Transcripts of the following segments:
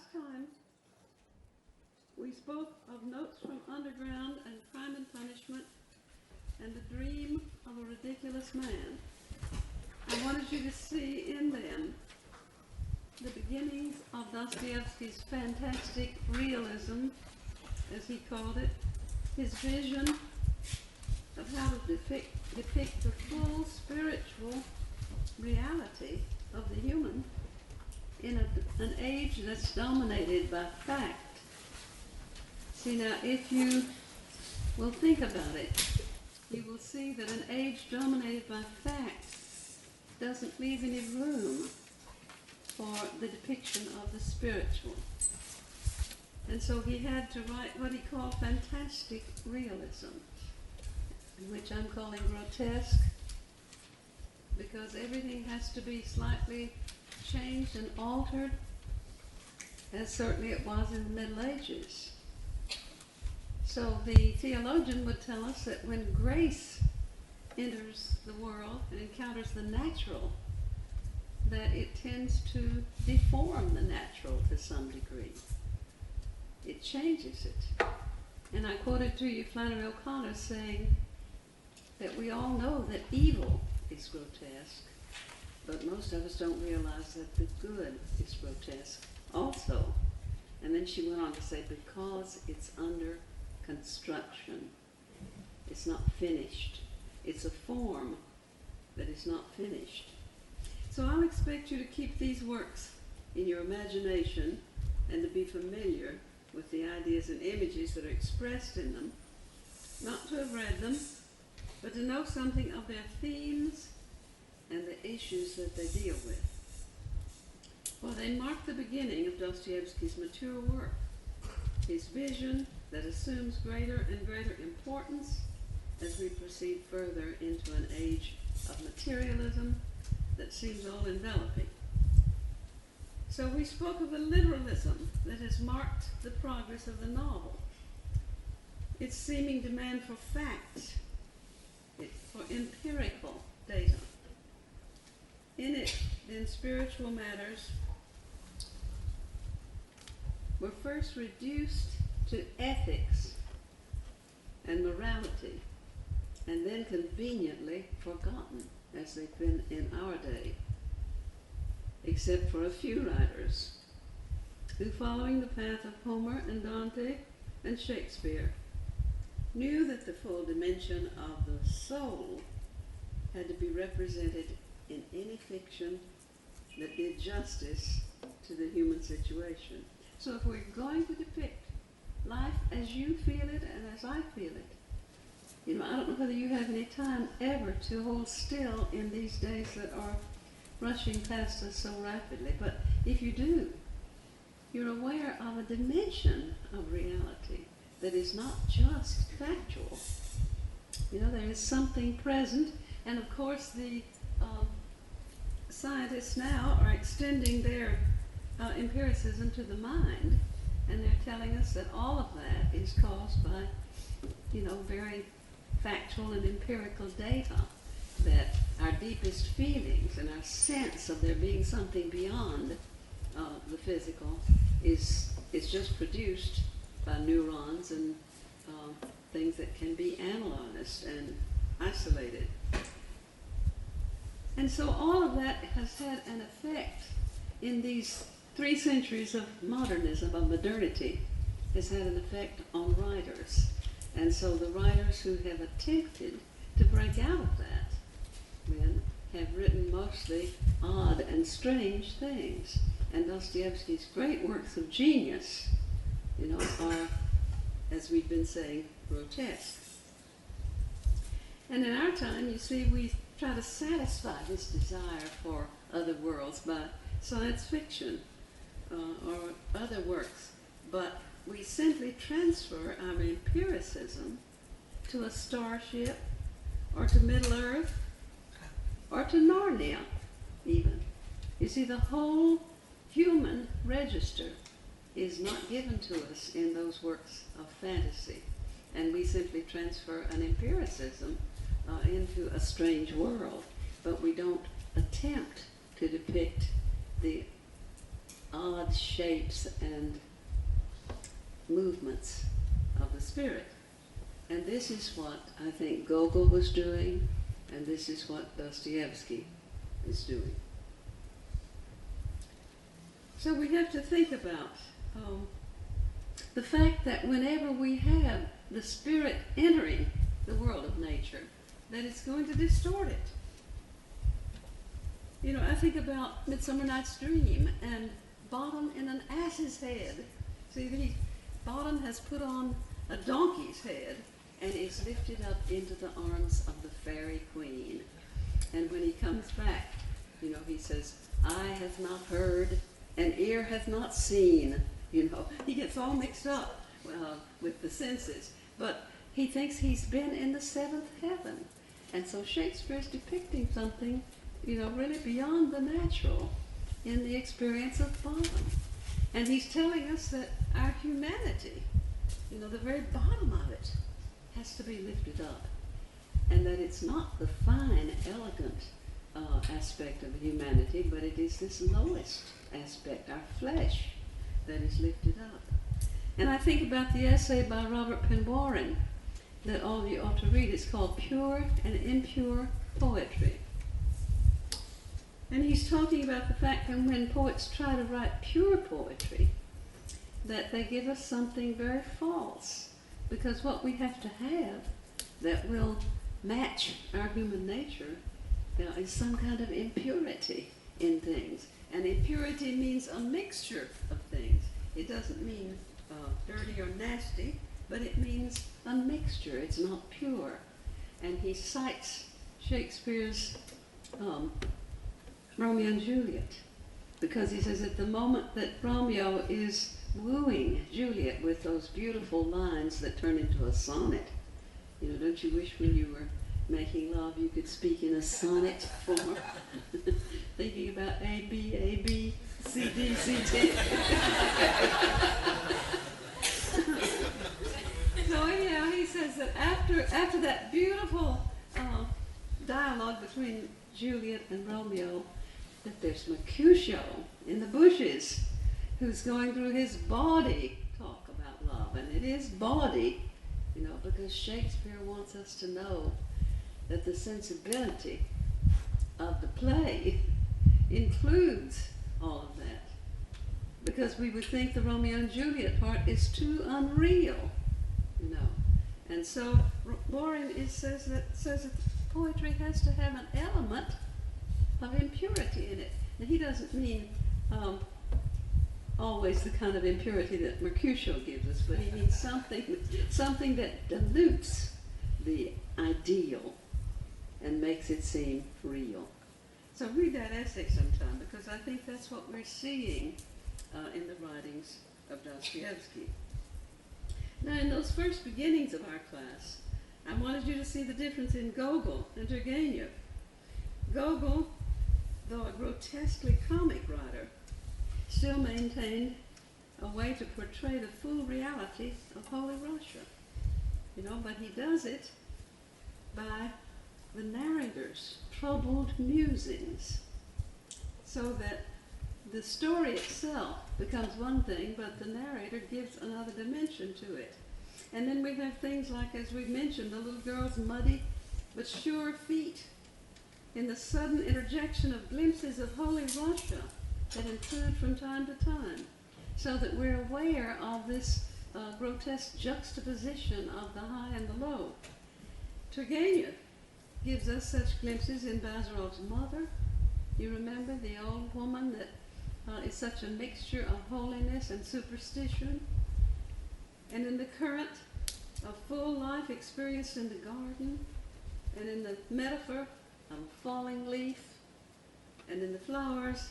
last time we spoke of Notes from Underground and Crime and Punishment and The Dream of a Ridiculous Man. I wanted you to see in them the beginnings of Dostoevsky's fantastic realism, as he called it, his vision of how to depict the full spiritual reality of the human in an age that's dominated by fact. See, now, if you will think about it, you will see that an age dominated by fact doesn't leave any room for the depiction of the spiritual. And so he had to write what he called fantastic realism, which I'm calling grotesque, because everything has to be slightly changed and altered, as certainly it was in the Middle Ages. So the theologian would tell us that when grace enters the world and encounters the natural, that it tends to deform the natural to some degree. It changes it. And I quoted to you Flannery O'Connor saying that we all know that evil is grotesque, but most of us don't realize that the good is grotesque also. And then she went on to say, because it's under construction. It's not finished. It's a form that is not finished. So I'll expect you to keep these works in your imagination and to be familiar with the ideas and images that are expressed in them, not to have read them, but to know something of their themes and the issues that they deal with. Well, they mark the beginning of Dostoevsky's mature work, his vision that assumes greater and greater importance as we proceed further into an age of materialism that seems all-enveloping. So we spoke of the literalism that has marked the progress of the novel, its seeming demand for facts, for empirical data. In it, then, spiritual matters were first reduced to ethics and morality, and then conveniently forgotten, as they've been in our day, except for a few writers who, following the path of Homer and Dante and Shakespeare, knew that the full dimension of the soul had to be represented in any fiction that did justice to the human situation. So if we're going to depict life as you feel it and as I feel it, you know, I don't know whether you have any time ever to hold still in these days that are rushing past us so rapidly, but if you do, you're aware of a dimension of reality that is not just factual. You know, there is something present, and of course the scientists now are extending their empiricism to the mind, and they're telling us that all of that is caused by, you know, very factual and empirical data, that our deepest feelings and our sense of there being something beyond the physical is just produced by neurons and things that can be analyzed and isolated. And so all of that has had an effect in these 3 centuries of modernism, of modernity, has had an effect on writers. And so the writers who have attempted to break out of that, then, have written mostly odd and strange things. And Dostoevsky's great works of genius, you know, are, as we've been saying, grotesque. And in our time, you see, we try to satisfy this desire for other worlds by science fiction or other works, but we simply transfer our empiricism to a starship, or to Middle-earth, or to Narnia, even. You see, the whole human register is not given to us in those works of fantasy, and we simply transfer an empiricism into a strange world, but we don't attempt to depict the odd shapes and movements of the spirit. And this is what I think Gogol was doing, and this is what Dostoevsky is doing. So we have to think about the fact that whenever we have the spirit entering the world of nature, that it's going to distort it. You know, I think about Midsummer Night's Dream and Bottom in an ass's head. See, Bottom has put on a donkey's head and is lifted up into the arms of the fairy queen. And when he comes back, you know, he says, "Eye hath not heard, and ear hath not seen." You know, he gets all mixed up with the senses. But he thinks he's been in the seventh heaven. And so Shakespeare's depicting something, you know, really beyond the natural in the experience of Bottom. And he's telling us that our humanity, you know, the very bottom of it, has to be lifted up. And that it's not the fine, elegant aspect of humanity, but it is this lowest aspect, our flesh, that is lifted up. And I think about the essay by Robert Penn Warren that all of you ought to read. It's called Pure and Impure Poetry. And he's talking about the fact that when poets try to write pure poetry, that they give us something very false. Because what we have to have that will match our human nature, you know, is some kind of impurity in things. And impurity means a mixture of things. It doesn't mean dirty or nasty, but it means a mixture. It's not pure. And he cites Shakespeare's Romeo and Juliet, because he says at the moment that Romeo is wooing Juliet with those beautiful lines that turn into a sonnet, you know, don't you wish when you were making love you could speak in a sonnet form? Thinking about A, B, A, B, C, D, C, D. So anyhow, he says that after that beautiful dialogue between Juliet and Romeo, that there's Mercutio in the bushes who's going through his bawdy talk about love. And it is bawdy, you know, because Shakespeare wants us to know that the sensibility of the play includes all of that. Because we would think the Romeo and Juliet part is too unreal, you know. And so Warren says that poetry has to have an element of impurity in it. And he doesn't mean always the kind of impurity that Mercutio gives us, but he means something that dilutes the ideal and makes it seem real. So read that essay sometime, because I think that's what we're seeing in the writings of Dostoevsky. Now, in those first beginnings of our class, I wanted you to see the difference in Gogol and Turgenev. Gogol, though a grotesquely comic writer, still maintained a way to portray the full reality of Holy Russia. You know, but he does it by the narrator's troubled musings, so that the story itself becomes one thing, but the narrator gives another dimension to it. And then we have things like, as we've mentioned, the little girl's muddy but sure feet, in the sudden interjection of glimpses of Holy Russia that intrude from time to time, so that we're aware of this grotesque juxtaposition of the high and the low. Turgenev gives us such glimpses in Bazarov's mother. You remember the old woman that is such a mixture of holiness and superstition? And in the current of full life experienced in the garden, and in the metaphor of a falling leaf, and in the flowers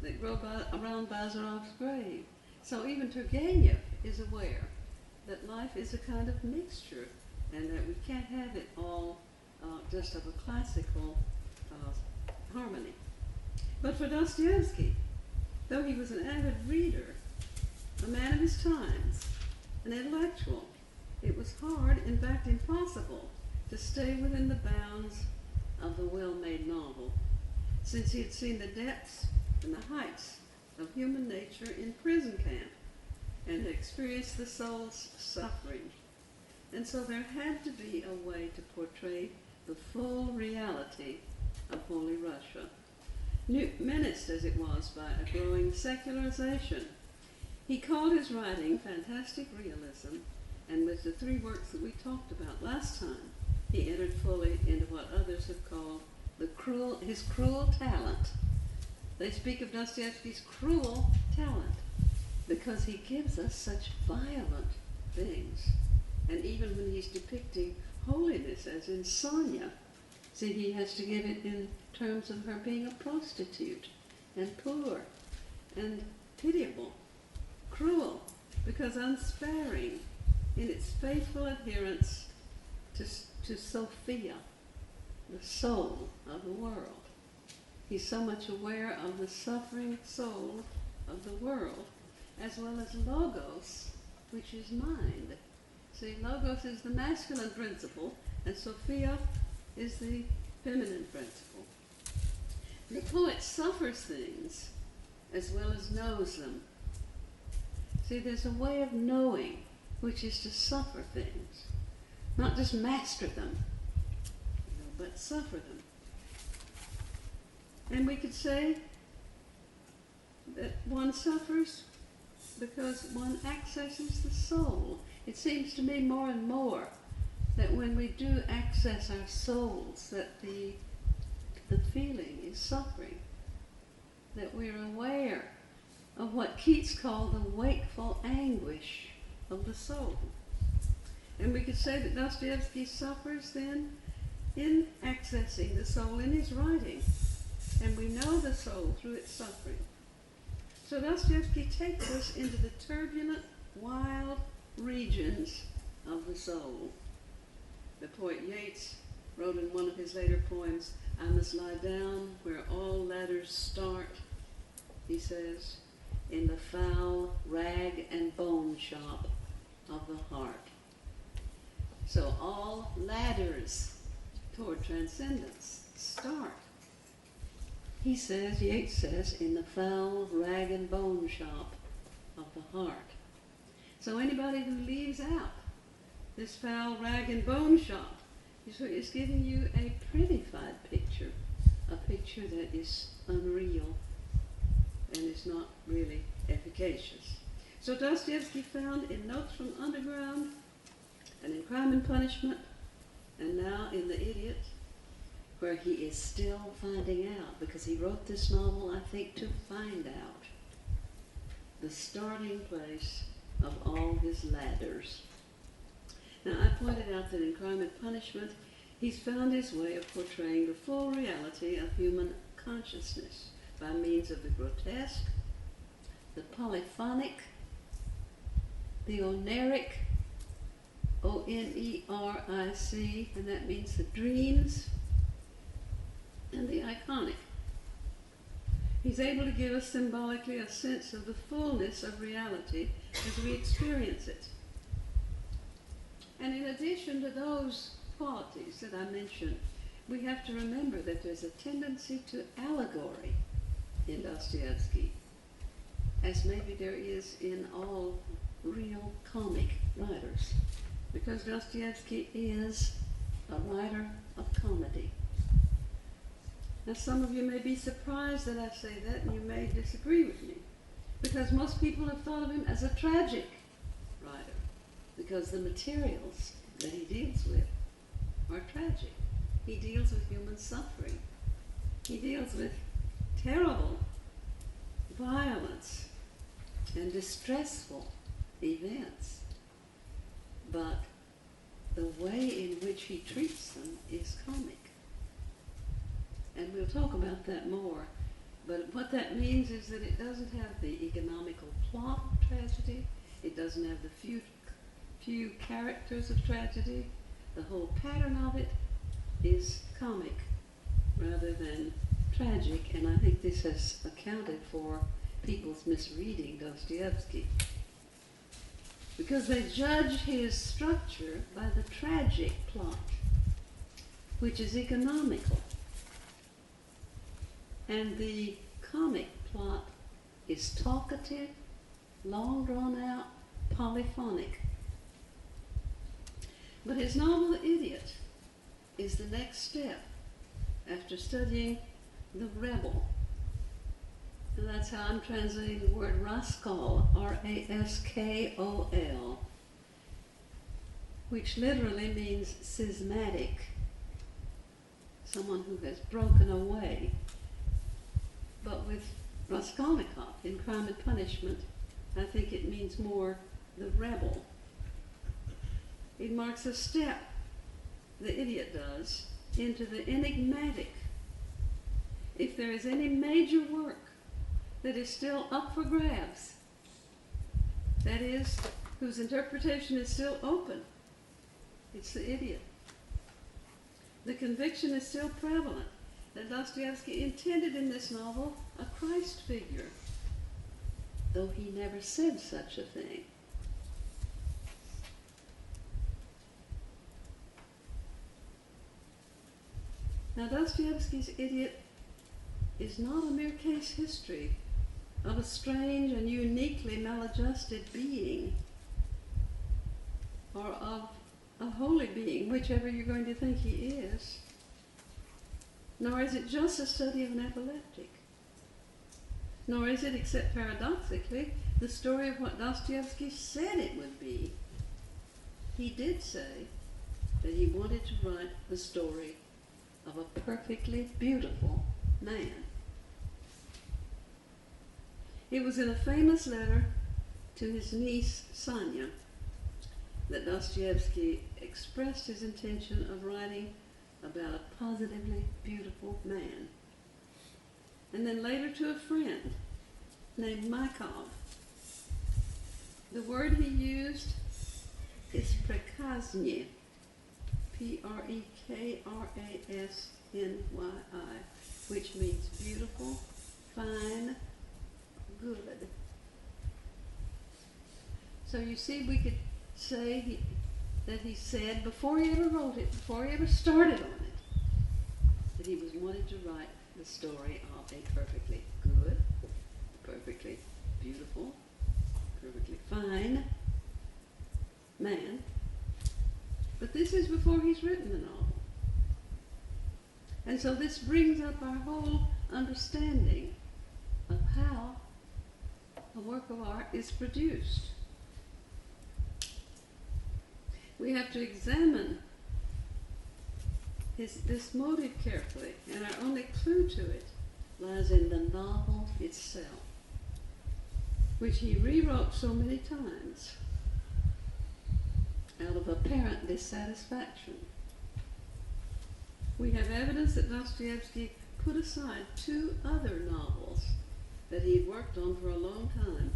that grow around Bazarov's grave. So even Turgenev is aware that life is a kind of mixture, and that we can't have it all just of a classical harmony. But for Dostoevsky, though he was an avid reader, a man of his times, an intellectual, it was hard, in fact impossible, to stay within the bounds of the well-made novel, since he had seen the depths and the heights of human nature in prison camp and experienced the soul's suffering. And so there had to be a way to portray the full reality of Holy Russia, menaced as it was by a growing secularization. He called his writing fantastic realism, and with the three works that we talked about last time, he entered fully into what others have called his cruel talent. They speak of Dostoevsky's cruel talent because he gives us such violent things. And even when he's depicting holiness, as in Sonia, see, he has to give it in terms of her being a prostitute and poor and pitiable, cruel, because unsparing in its faithful adherence to Sophia, the soul of the world. He's so much aware of the suffering soul of the world, as well as logos, which is mind. See, logos is the masculine principle, and Sophia is the feminine principle. The poet suffers things as well as knows them. See, there's a way of knowing, which is to suffer things, not just master them, but suffer them. And we could say that one suffers because one accesses the soul. It seems to me more and more that when we do access our souls, that the feeling is suffering, that we're aware of what Keats called the wakeful anguish of the soul. And we could say that Dostoevsky suffers then in accessing the soul in his writing, and we know the soul through its suffering. So Dostoevsky takes us into the turbulent, wild regions of the soul. The poet Yeats wrote in one of his later poems, "I must lie down where all ladders start," he says, "in the foul rag and bone shop of the heart." So all ladders toward transcendence start, he says, Yeats says, in the foul rag and bone shop of the heart. So anybody who leaves out this foul rag and bone shop is giving you a prettified picture, a picture that is unreal and is not really efficacious. So Dostoevsky found in Notes from Underground and in Crime and Punishment, and now in The Idiot, where he is still finding out, because he wrote this novel, I think, to find out the starting place of all his ladders. Now, I pointed out that in Crime and Punishment, he's found his way of portraying the full reality of human consciousness by means of the grotesque, the polyphonic, the oneric, O-N-E-R-I-C, and that means the dreams, and the iconic. He's able to give us symbolically a sense of the fullness of reality as we experience it. And in addition to those qualities that I mentioned, we have to remember that there's a tendency to allegory in Dostoevsky, as maybe there is in all real comic writers, because Dostoevsky is a writer of comedy. Now, some of you may be surprised that I say that, and you may disagree with me, because most people have thought of him as a tragic writer, because the materials that he deals with are tragic. He deals with human suffering. He deals with terrible violence and distressful events. But the way in which he treats them is comic. And we'll talk about that more. But what that means is that it doesn't have the economical plot of tragedy. It doesn't have the few characters of tragedy. The whole pattern of it is comic rather than tragic. And I think this has accounted for people's misreading Dostoevsky, because they judge his structure by the tragic plot, which is economical, and the comic plot, is talkative, long drawn out, polyphonic. But his novel The Idiot is the next step after studying The Rebel. And that's how I'm translating the word raskol, R-A-S-K-O-L, which literally means schismatic, someone who has broken away. But with Raskolnikov in Crime and Punishment, I think it means more the rebel. It marks a step, the idiot does, into the enigmatic. If there is any major work that is still up for grabs, that is, whose interpretation is still open, it's The Idiot. The conviction is still prevalent that Dostoevsky intended in this novel a Christ figure, though he never said such a thing. Now, Dostoevsky's Idiot is not a mere case history of a strange and uniquely maladjusted being, or of a holy being, whichever you're going to think he is. Nor is it just a study of an epileptic. Nor is it, except paradoxically, the story of what Dostoevsky said it would be. He did say that he wanted to write the story of a perfectly beautiful man. It was in a famous letter to his niece, Sonia, that Dostoevsky expressed his intention of writing about a positively beautiful man. And then later to a friend named Maikov. The word he used is prekasny, P-R-E-K-R-A-S-N-Y-I, which means beautiful, fine, good. So you see, we could say that he said, before he ever wrote it, before he ever started on it, that he was wanting to write the story of a perfectly good, perfectly beautiful, perfectly fine man. But this is before he's written the novel. And so this brings up our whole understanding of how a work of art is produced. We have to examine this motive carefully, and our only clue to it lies in the novel itself, which he rewrote so many times out of apparent dissatisfaction. We have evidence that Dostoevsky put aside 2 other novels that he'd worked on for a long time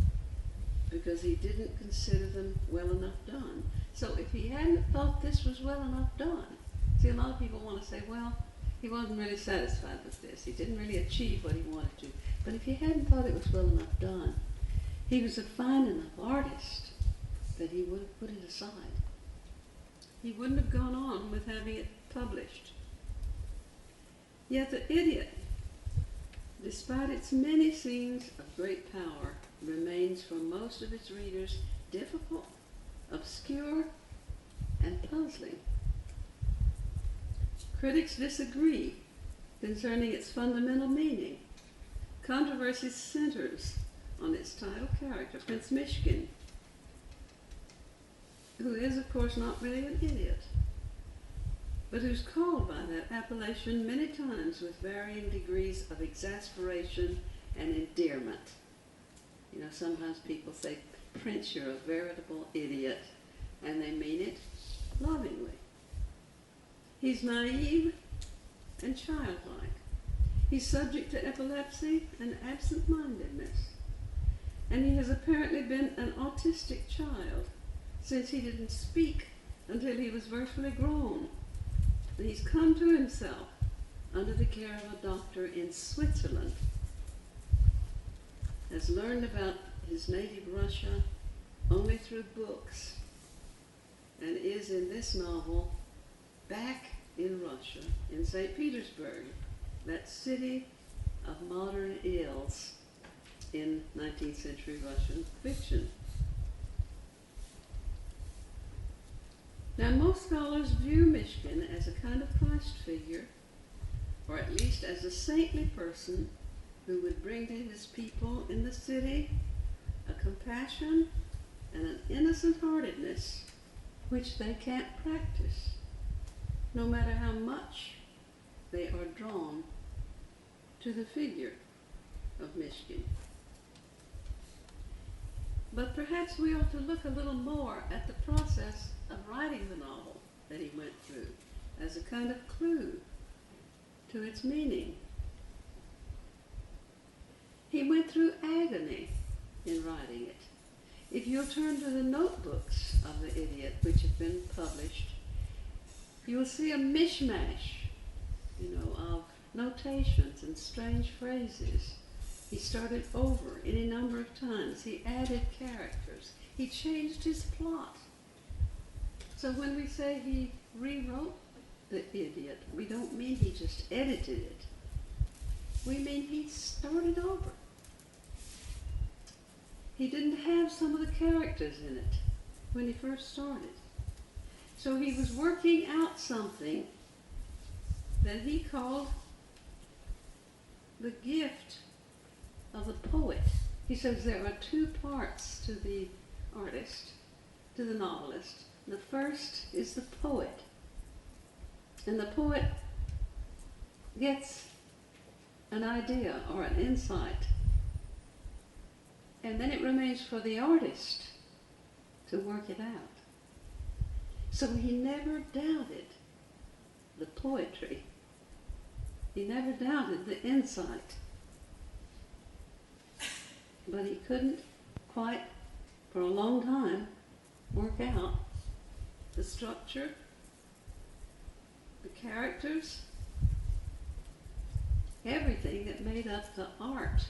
because he didn't consider them well enough done. So if he hadn't thought this was well enough done, see, a lot of people want to say, well, he wasn't really satisfied with this. He didn't really achieve what he wanted to. But if he hadn't thought it was well enough done, he was a fine enough artist that he would have put it aside. He wouldn't have gone on with having it published. Yet The Idiot, despite its many scenes of great power, remains for most of its readers difficult, obscure, and puzzling. Critics disagree concerning its fundamental meaning. Controversy centers on its title character, Prince Mishkin, who is, of course, not really an idiot, but who's called by that appellation many times with varying degrees of exasperation and endearment. You know, sometimes people say, Prince, you're a veritable idiot, and they mean it lovingly. He's naive and childlike. He's subject to epilepsy and absent-mindedness. And he has apparently been an autistic child since he didn't speak until he was virtually grown. And he's come to himself under the care of a doctor in Switzerland, has learned about his native Russia only through books, and is in this novel back in Russia, in St. Petersburg, that city of modern ills. in 19th century Russian fiction. Now, most scholars view Mishkin as a kind of Christ figure, or at least as a saintly person who would bring to his people in the city a compassion and an innocent-heartedness which they can't practice, no matter how much they are drawn to the figure of Mishkin. But perhaps we ought to look a little more at the process of writing the novel that he went through as a kind of clue to its meaning. He went through agony in writing it. If you'll turn to the notebooks of the idiot, which have been published, you will see a mishmash, of notations and strange phrases. He started over any number of times. He added characters. He changed his plot. So when we say he rewrote the idiot, we don't mean he just edited it. We mean he started over. He didn't have some of the characters in it when he first started. So he was working out something that he called the gift of the poet. He says there are two parts to the artist, to the novelist. The first is the poet. And the poet gets an idea or an insight. And then it remains for the artist to work it out. So he never doubted the poetry. He never doubted the insight. But he couldn't quite, for a long time, work out the structure, the characters, everything that made up the art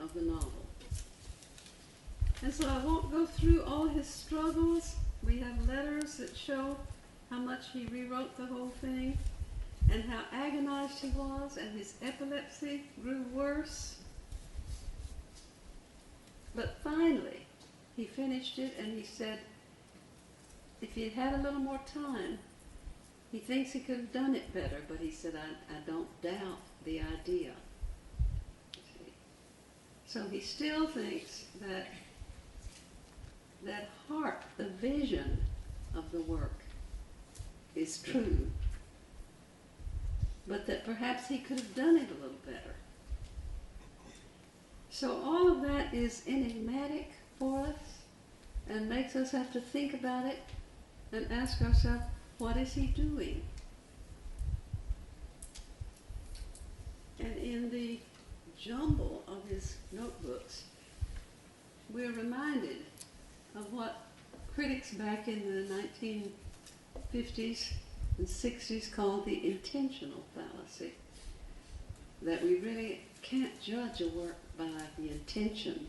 of the novel. And so I won't go through all his struggles. We have letters that show how much he rewrote the whole thing and how agonized he was, and his epilepsy grew worse. But finally, he finished it, and he said if he had had a little more time, he thinks he could have done it better, but he said, I don't doubt the idea. See? So he still thinks that that heart, the vision of the work is true, but that perhaps he could have done it a little better. So all of that is enigmatic for us and makes us have to think about it and ask ourselves, what is he doing? And in the jumble of his notebooks, we're reminded of what critics back in the 1950s and 60s called the intentional fallacy. That we really can't judge a work by the intention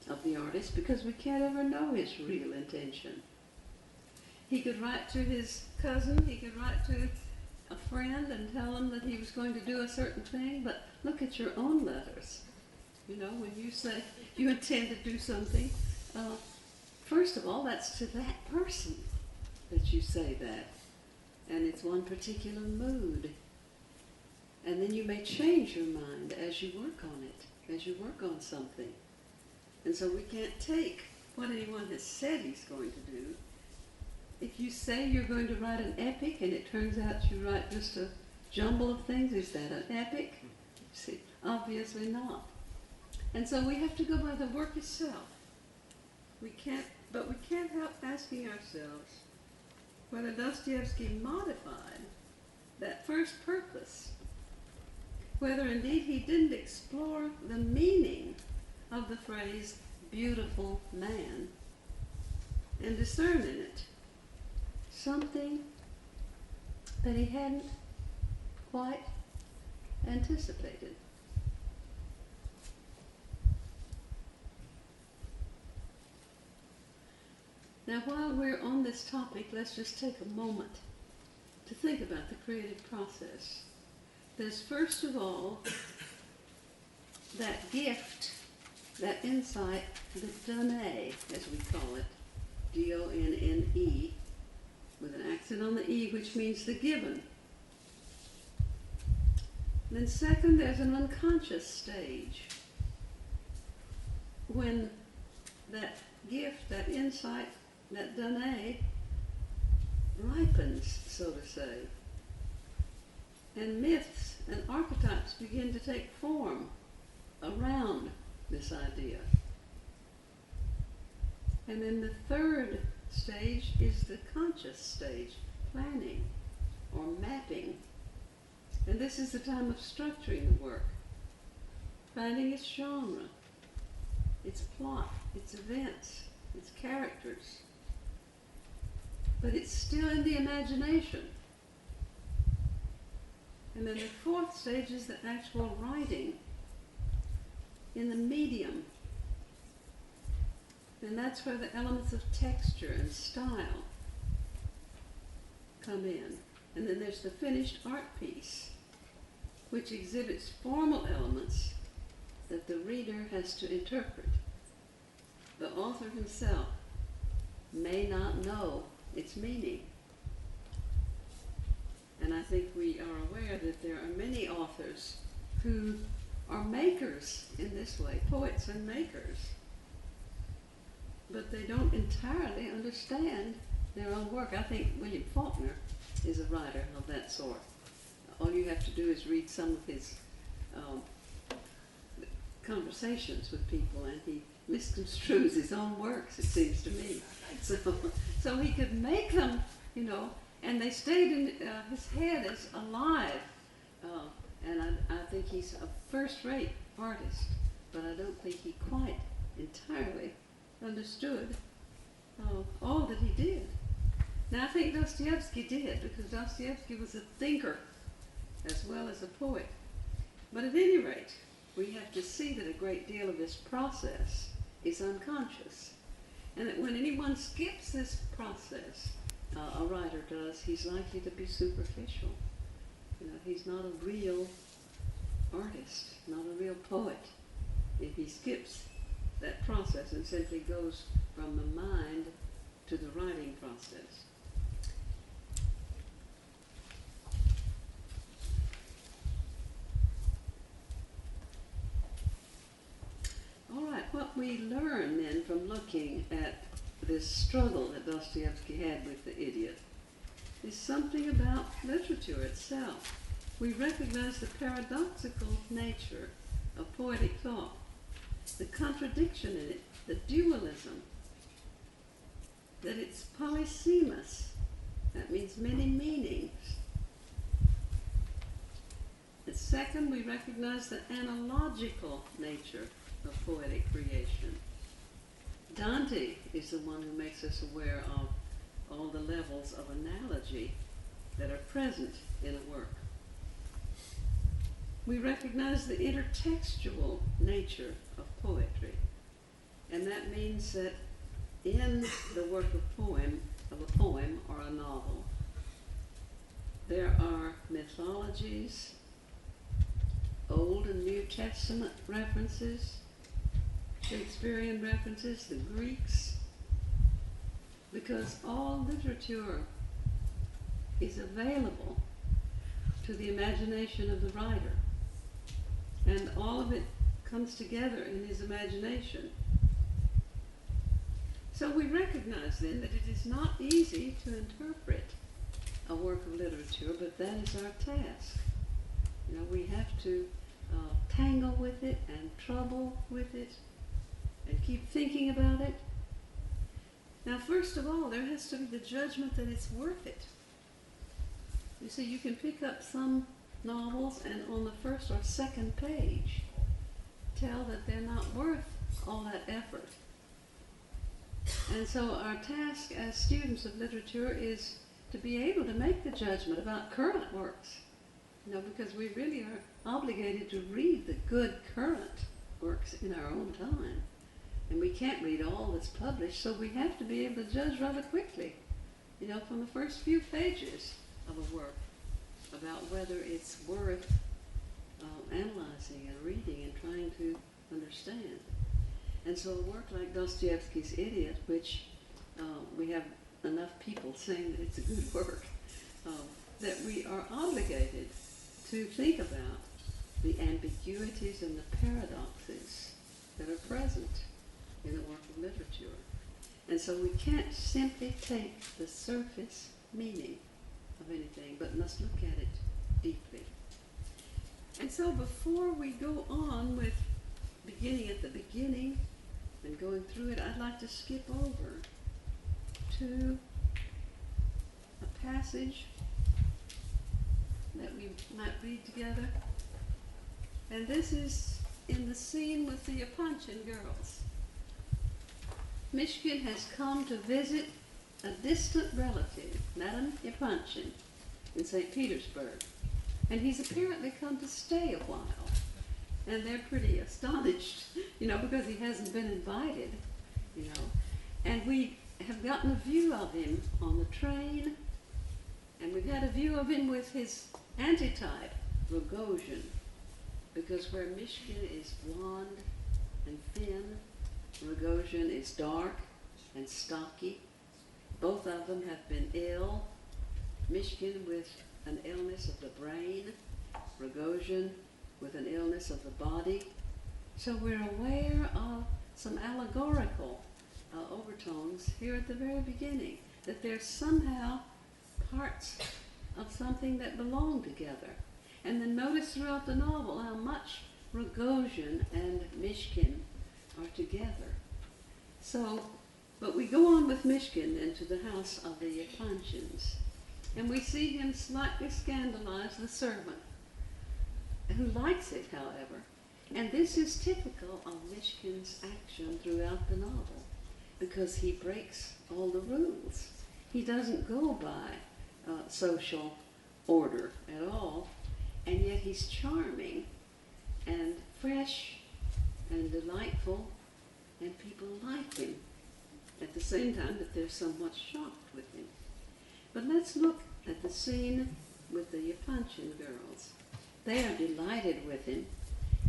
of the artist because we can't ever know his real intention. He could write to his cousin, he could write to a friend and tell him that he was going to do a certain thing, but look at your own letters. When you say you intend to do something, first of all, that's to that person that you say that. And it's one particular mood. And then you may change your mind as you work on it, as you work on something. And so we can't take what anyone has said he's going to do. If you say you're going to write an epic and it turns out you write just a jumble of things, is that an epic? See, obviously not. And so we have to go by the work itself. We can't help asking ourselves whether Dostoevsky modified that first purpose, whether indeed he didn't explore the meaning of the phrase beautiful man and discern in it something that he hadn't quite anticipated. Now, while we're on this topic, let's just take a moment to think about the creative process. There's first of all that gift, that insight, the donne, as we call it, D-O-N-N-E, with an accent on the E, which means the given. And then second, there's an unconscious stage, when that gift, that insight, that donne ripens, so to say, and myths and archetypes begin to take form around this idea. And then the third stage is the conscious stage, planning or mapping. And this is the time of structuring the work, finding its genre, its plot, its events, its characters. But it's still in the imagination. And then the fourth stage is the actual writing in the medium. And that's where the elements of texture and style come in. And then there's the finished art piece, which exhibits formal elements that the reader has to interpret. The author himself may not know its meaning. And I think we are aware that there are many authors who are makers in this way, poets and makers. But they don't entirely understand their own work. I think William Faulkner is a writer of that sort. All you have to do is read some of his conversations with people, and he misconstrues his own works, it seems to me. So he could make them, you know, and they stayed in his head as alive. And I think he's a first-rate artist, but I don't think he quite entirely understood all that he did. Now, I think Dostoevsky did, because Dostoevsky was a thinker as well as a poet. But at any rate, we have to see that a great deal of this process is unconscious. And that when anyone skips this process, a writer does, he's likely to be superficial. You know, he's not a real artist, not a real poet, if he skips that process and simply goes from the mind to the writing process. All right, what we learn then from looking at this struggle that Dostoevsky had with the idiot is something about literature itself. We recognize the paradoxical nature of poetic thought, the contradiction in it, the dualism, that it's polysemous. That means many meanings. And second, we recognize the analogical nature of poetic creation. Dante is the one who makes us aware of all the levels of analogy that are present in a work. We recognize the intertextual nature of poetry, and that means that in the work of a poem or a novel, there are mythologies, Old and New Testament references, Shakespearean references, the Greeks, because all literature is available to the imagination of the writer, and all of it comes together in his imagination. So we recognize then that it is not easy to interpret a work of literature, but that is our task. You know, we have to tangle with it and trouble with it and keep thinking about it. Now, first of all, there has to be the judgment that it's worth it. You see, you can pick up some novels and on the first or second page tell that they're not worth all that effort. And so our task as students of literature is to be able to make the judgment about current works. You know, because we really are obligated to read the good current works in our own time. And we can't read all that's published, so we have to be able to judge rather quickly, you know, from the first few pages of a work about whether it's worth analyzing and reading and trying to understand. And so a work like Dostoevsky's Idiot, which we have enough people saying that it's a good work, that we are obligated to think about the ambiguities and the paradoxes that are present in a work of literature. And so we can't simply take the surface meaning of anything, but must look at it deeply. And so before we go on with beginning at the beginning and going through it, I'd like to skip over to a passage that we might read together. And this is in the scene with the Yapanchin girls. Mishkin has come to visit a distant relative, Madame Yapanchin, in St. Petersburg. And he's apparently come to stay a while. And they're pretty astonished, because he hasn't been invited, And we have gotten a view of him on the train, and we've had a view of him with his antitype, Rogozhin, because where Mishkin is blonde and thin, Rogozhin is dark and stocky. Both of them have been ill. Mishkin with an illness of the brain, Rogozhin with an illness of the body. So we're aware of some allegorical overtones here at the very beginning, that they're somehow parts of something that belong together. And then notice throughout the novel how much Rogozhin and Mishkin are together. So, but we go on with Mishkin into the house of the Yapanchins, and we see him slightly scandalize the servant, who likes it, however. And this is typical of Mishkin's action throughout the novel, because he breaks all the rules. He doesn't go by social order at all, and yet he's charming and fresh and delightful, and people like him at the same time that they're somewhat shocked with him. But let's look at the scene with the Yapanchin girls. They are delighted with him,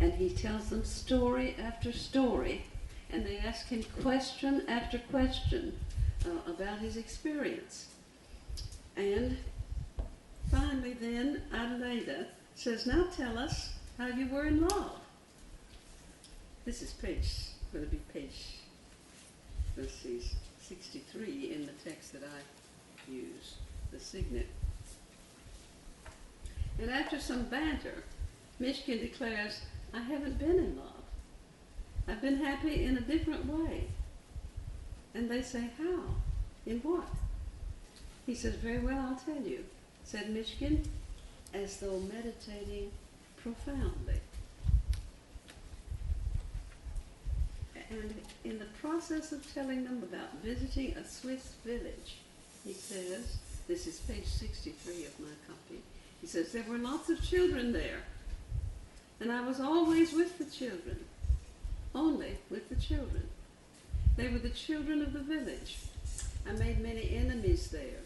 and he tells them story after story, and they ask him question after question about his experience. And finally then, Adelaida says, now tell us how you were in love. This is going to be page, let's see, 63 in the text that I use, the signet. And after some banter, Mishkin declares, I haven't been in love. I've been happy in a different way. And they say, how? In what? He says, very well, I'll tell you, said Mishkin, as though meditating profoundly. And in the process of telling them about visiting a Swiss village, he says, this is page 63 of my copy, he says, there were lots of children there, and I was always with the children, only with the children. They were the children of the village. I made many enemies there,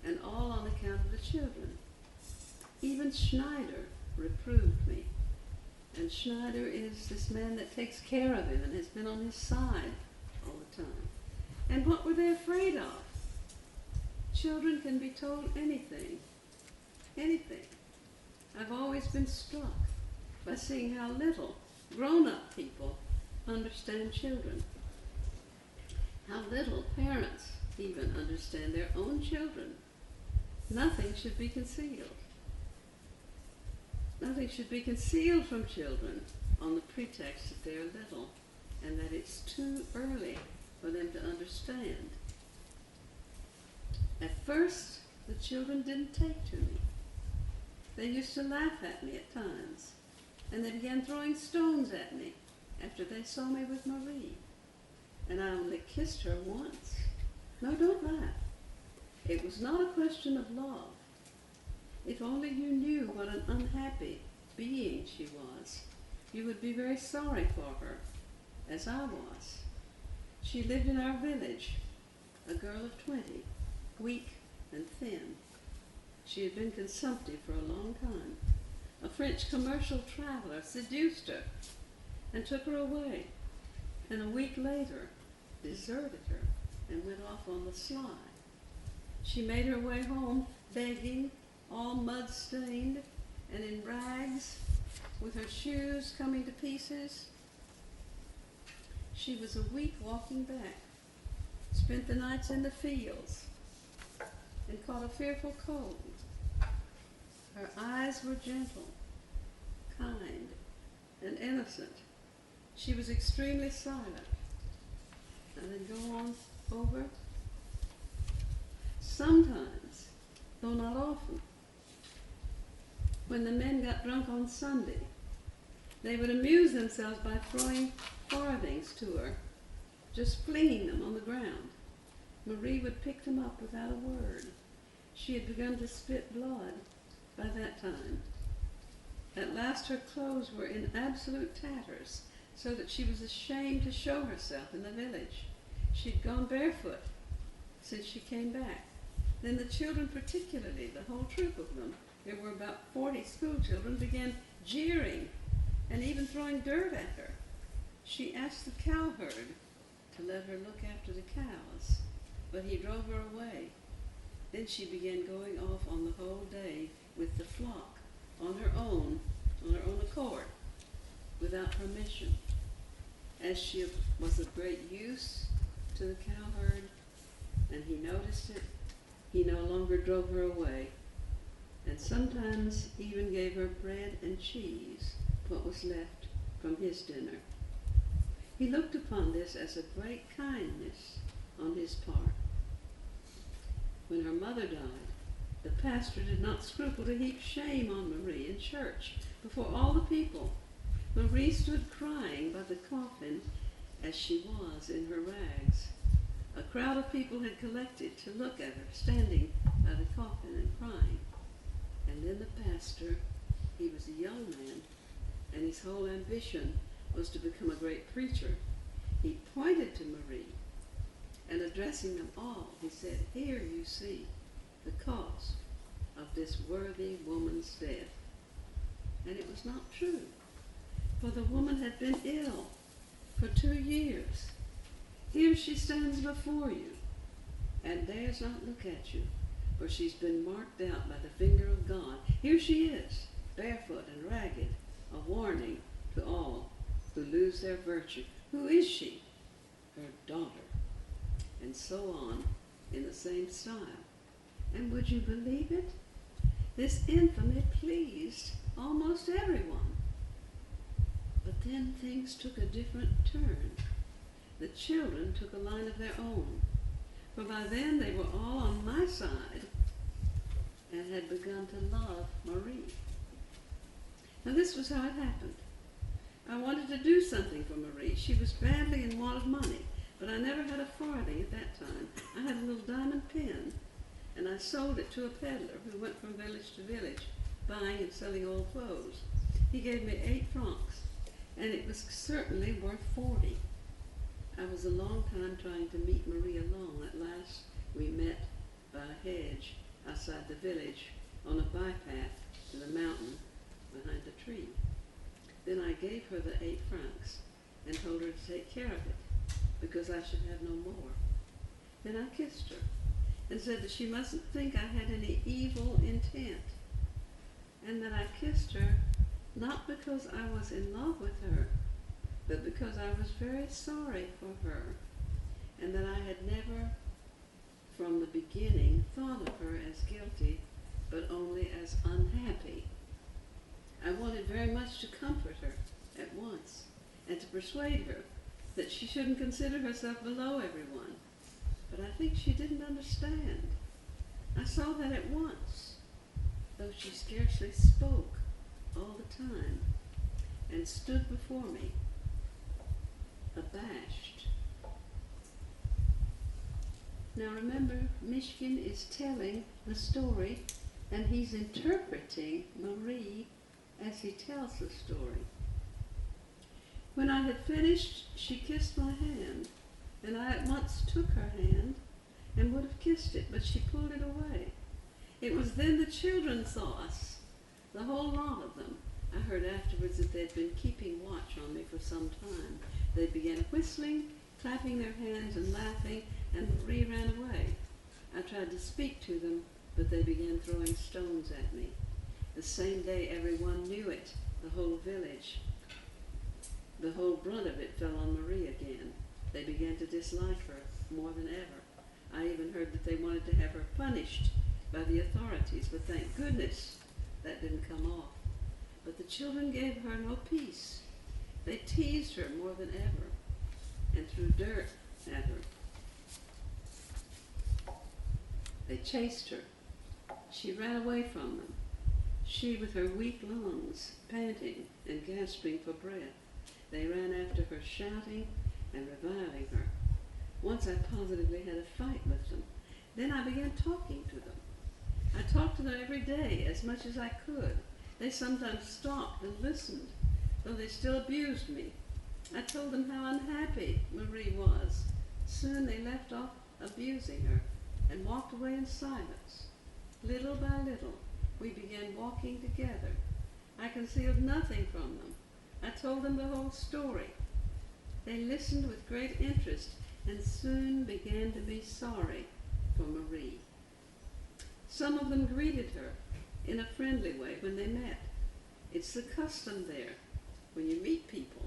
and all on account of the children. Even Schneider reproved me. And Schneider is this man that takes care of him and has been on his side all the time. And what were they afraid of? Children can be told anything. Anything. I've always been struck by seeing how little grown-up people understand children. How little parents even understand their own children. Nothing should be concealed. Nothing should be concealed from children on the pretext that they're little and that it's too early for them to understand. At first, the children didn't take to me. They used to laugh at me at times, and they began throwing stones at me after they saw me with Marie. And I only kissed her once. No, don't laugh. It was not a question of love. If only you knew what an unhappy being she was, you would be very sorry for her, as I was. She lived in our village, a girl of 20, weak and thin. She had been consumptive for a long time, a French commercial traveler, seduced her and took her away, and a week later deserted her and went off on the sly. She made her way home begging, all mud-stained and in rags, with her shoes coming to pieces. She was a week walking back, spent the nights in the fields, and caught a fearful cold. Her eyes were gentle, kind, and innocent. She was extremely silent. And then go on over. Sometimes, though not often, when the men got drunk on Sunday, they would amuse themselves by throwing farthings to her, just flinging them on the ground. Marie would pick them up without a word. She had begun to spit blood by that time. At last her clothes were in absolute tatters, so that she was ashamed to show herself in the village. She'd gone barefoot since she came back. Then the children, particularly, the whole troop of them, there were about 40 school children, began jeering and even throwing dirt at her. She asked the cowherd to let her look after the cows, but he drove her away. Then she began going off on the whole day with the flock, on her own accord, without permission. As she was of great use to the cowherd, and he noticed it, he no longer drove her away, and sometimes even gave her bread and cheese, what was left from his dinner. He looked upon this as a great kindness on his part. When her mother died, the pastor did not scruple to heap shame on Marie in church before all the people. Marie stood crying by the coffin as she was in her rags. A crowd of people had collected to look at her standing by the coffin and crying. And then the pastor, he was a young man, and his whole ambition was to become a great preacher. He pointed to Marie, and addressing them all, he said, "Here you see the cause of this worthy woman's death." And it was not true, for the woman had been ill for 2 years. Here she stands before you, and dares not look at you, for she's been marked out by the finger of God. Here she is, barefoot and ragged, a warning to all who lose their virtue. Who is she? Her daughter. And so on, in the same style. And would you believe it? This infamy pleased almost everyone. But then things took a different turn. The children took a line of their own, for by then they were all on my side and had begun to love Marie. Now this was how it happened. I wanted to do something for Marie. She was badly in want of money, but I never had a farthing at that time. I had a little diamond pin, and I sold it to a peddler who went from village to village, buying and selling old clothes. He gave me 8 francs, and it was certainly worth 40. I was a long time trying to meet Marie alone. At last we met by a hedge outside the village on a bypath to the mountain behind a tree. Then I gave her the 8 francs and told her to take care of it, because I should have no more. Then I kissed her and said that she mustn't think I had any evil intent, and that I kissed her not because I was in love with her, but because I was very sorry for her, and that I had never from the beginning thought of her as guilty, but only as unhappy. I wanted very much to comfort her at once, and to persuade her that she shouldn't consider herself below everyone. But I think she didn't understand. I saw that at once, though she scarcely spoke all the time, and stood before me, abashed. Now remember, Mishkin is telling the story, and he's interpreting Marie as he tells the story. When I had finished, she kissed my hand, and I at once took her hand and would have kissed it, but she pulled it away. It was then the children saw us, the whole lot of them. I heard afterwards that they'd been keeping watch on me for some time. They began whistling, clapping their hands and laughing, and Marie ran away. I tried to speak to them, but they began throwing stones at me. The same day everyone knew it, the whole village. The whole brunt of it fell on Marie again. They began to dislike her more than ever. I even heard that they wanted to have her punished by the authorities, but thank goodness that didn't come off. But the children gave her no peace. They teased her more than ever and threw dirt at her. They chased her. She ran away from them. She with her weak lungs, panting and gasping for breath. They ran after her, shouting and reviling her. Once I positively had a fight with them. Then I began talking to them. I talked to them every day as much as I could. They sometimes stopped and listened, though they still abused me. I told them how unhappy Marie was. Soon they left off abusing her and walked away in silence. Little by little, we began walking together. I concealed nothing from them. I told them the whole story. They listened with great interest and soon began to be sorry for Marie. Some of them greeted her in a friendly way when they met. It's the custom there, when you meet people,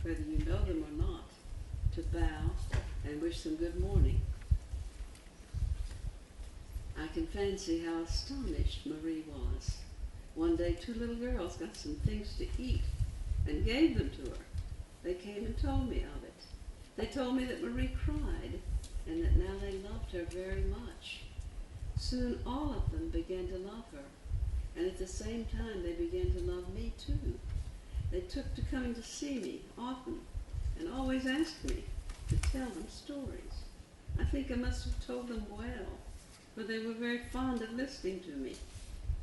whether you know them or not, to bow and wish them good morning. I can fancy how astonished Marie was. One day 2 little girls got some things to eat and gave them to her. They came and told me of it. They told me that Marie cried and that now they loved her very much. Soon all of them began to love her, and at the same time they began to love me too. They took to coming to see me often and always asked me to tell them stories. I think I must have told them well, for they were very fond of listening to me.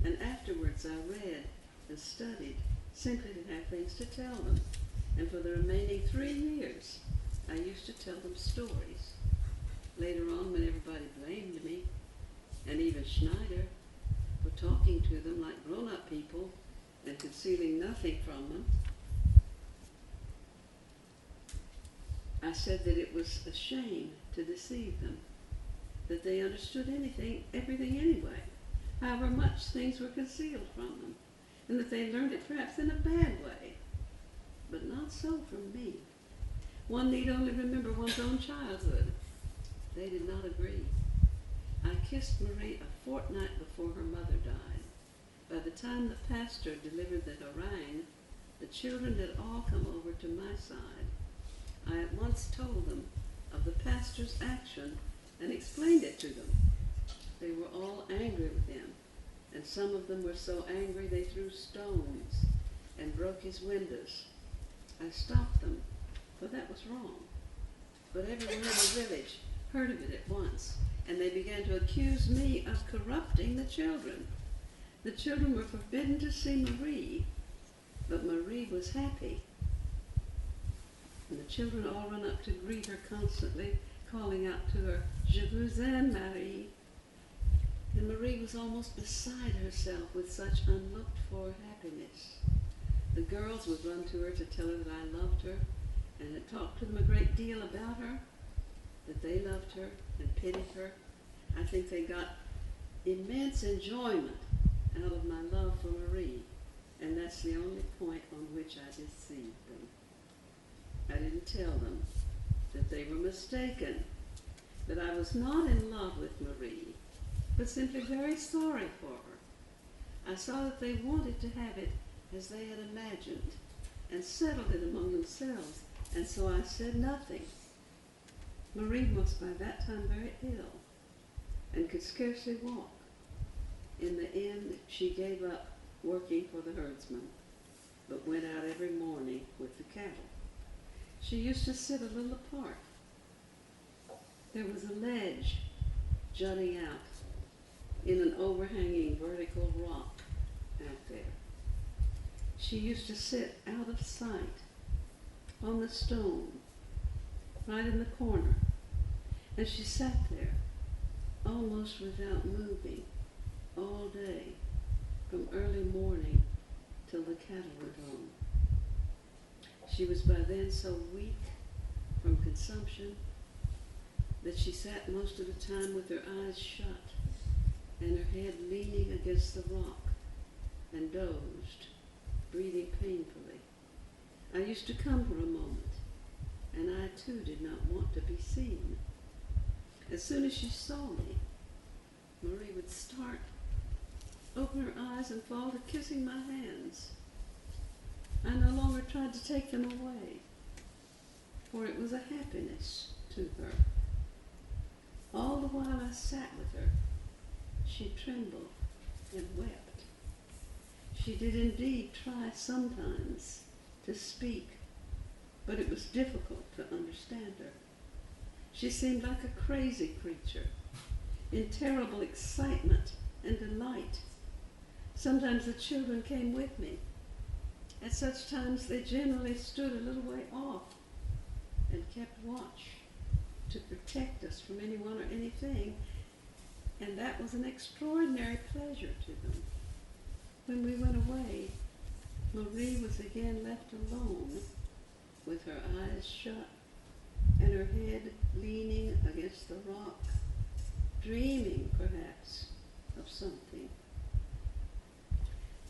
And afterwards I read and studied simply to have things to tell them. And for the remaining 3 years, I used to tell them stories. Later on, when everybody blamed me, and even Schneider, for talking to them like grown-up people and concealing nothing from them, I said that it was a shame to deceive them, that they understood everything anyway, however much things were concealed from them, and that they learned it perhaps in a bad way, but not so from me. One need only remember one's own childhood. They did not agree. I kissed Marie a fortnight before her mother died. By the time the pastor delivered the harangue, the children had all come over to my side. I at once told them of the pastor's action and explained it to them. They were all angry with him, and some of them were so angry they threw stones and broke his windows. I stopped them, for that was wrong. But everyone in the village heard of it at once, and they began to accuse me of corrupting the children. The children were forbidden to see Marie, but Marie was happy. And the children all ran up to greet her constantly, calling out to her, "Je vous aime, Marie." And Marie was almost beside herself with such unlooked-for happiness. The girls would run to her to tell her that I loved her, and had talked to them a great deal about her, that they loved her and pitied her. I think they got immense enjoyment out of my love for Marie, and that's the only point on which I deceived them. I didn't tell them that they were mistaken, that I was not in love with Marie, but simply very sorry for her. I saw that they wanted to have it as they had imagined, and settled it among themselves, and so I said nothing. Marie was by that time very ill, and could scarcely walk. In the end, she gave up working for the herdsman, but went out every morning with the cattle. She used to sit a little apart. There was a ledge jutting out in an overhanging vertical rock out there. She used to sit out of sight on the stone, right in the corner, and she sat there almost without moving all day, from early morning till the cattle went home. She was by then so weak from consumption that she sat most of the time with her eyes shut and her head leaning against the rock and dozed, breathing painfully. I used to come for a moment, and I too did not want to be seen. As soon as she saw me, Marie would start, open her eyes, and fall to kissing my hands. I no longer tried to take them away, for it was a happiness to her. All the while I sat with her, she trembled and wept. She did indeed try sometimes to speak, but it was difficult to understand her. She seemed like a crazy creature, in terrible excitement and delight. Sometimes the children came with me. At such times they generally stood a little way off and kept watch to protect us from anyone or anything, and that was an extraordinary pleasure to them. When we went away, Marie was again left alone, with her eyes shut and her head leaning against the rock, dreaming perhaps of something.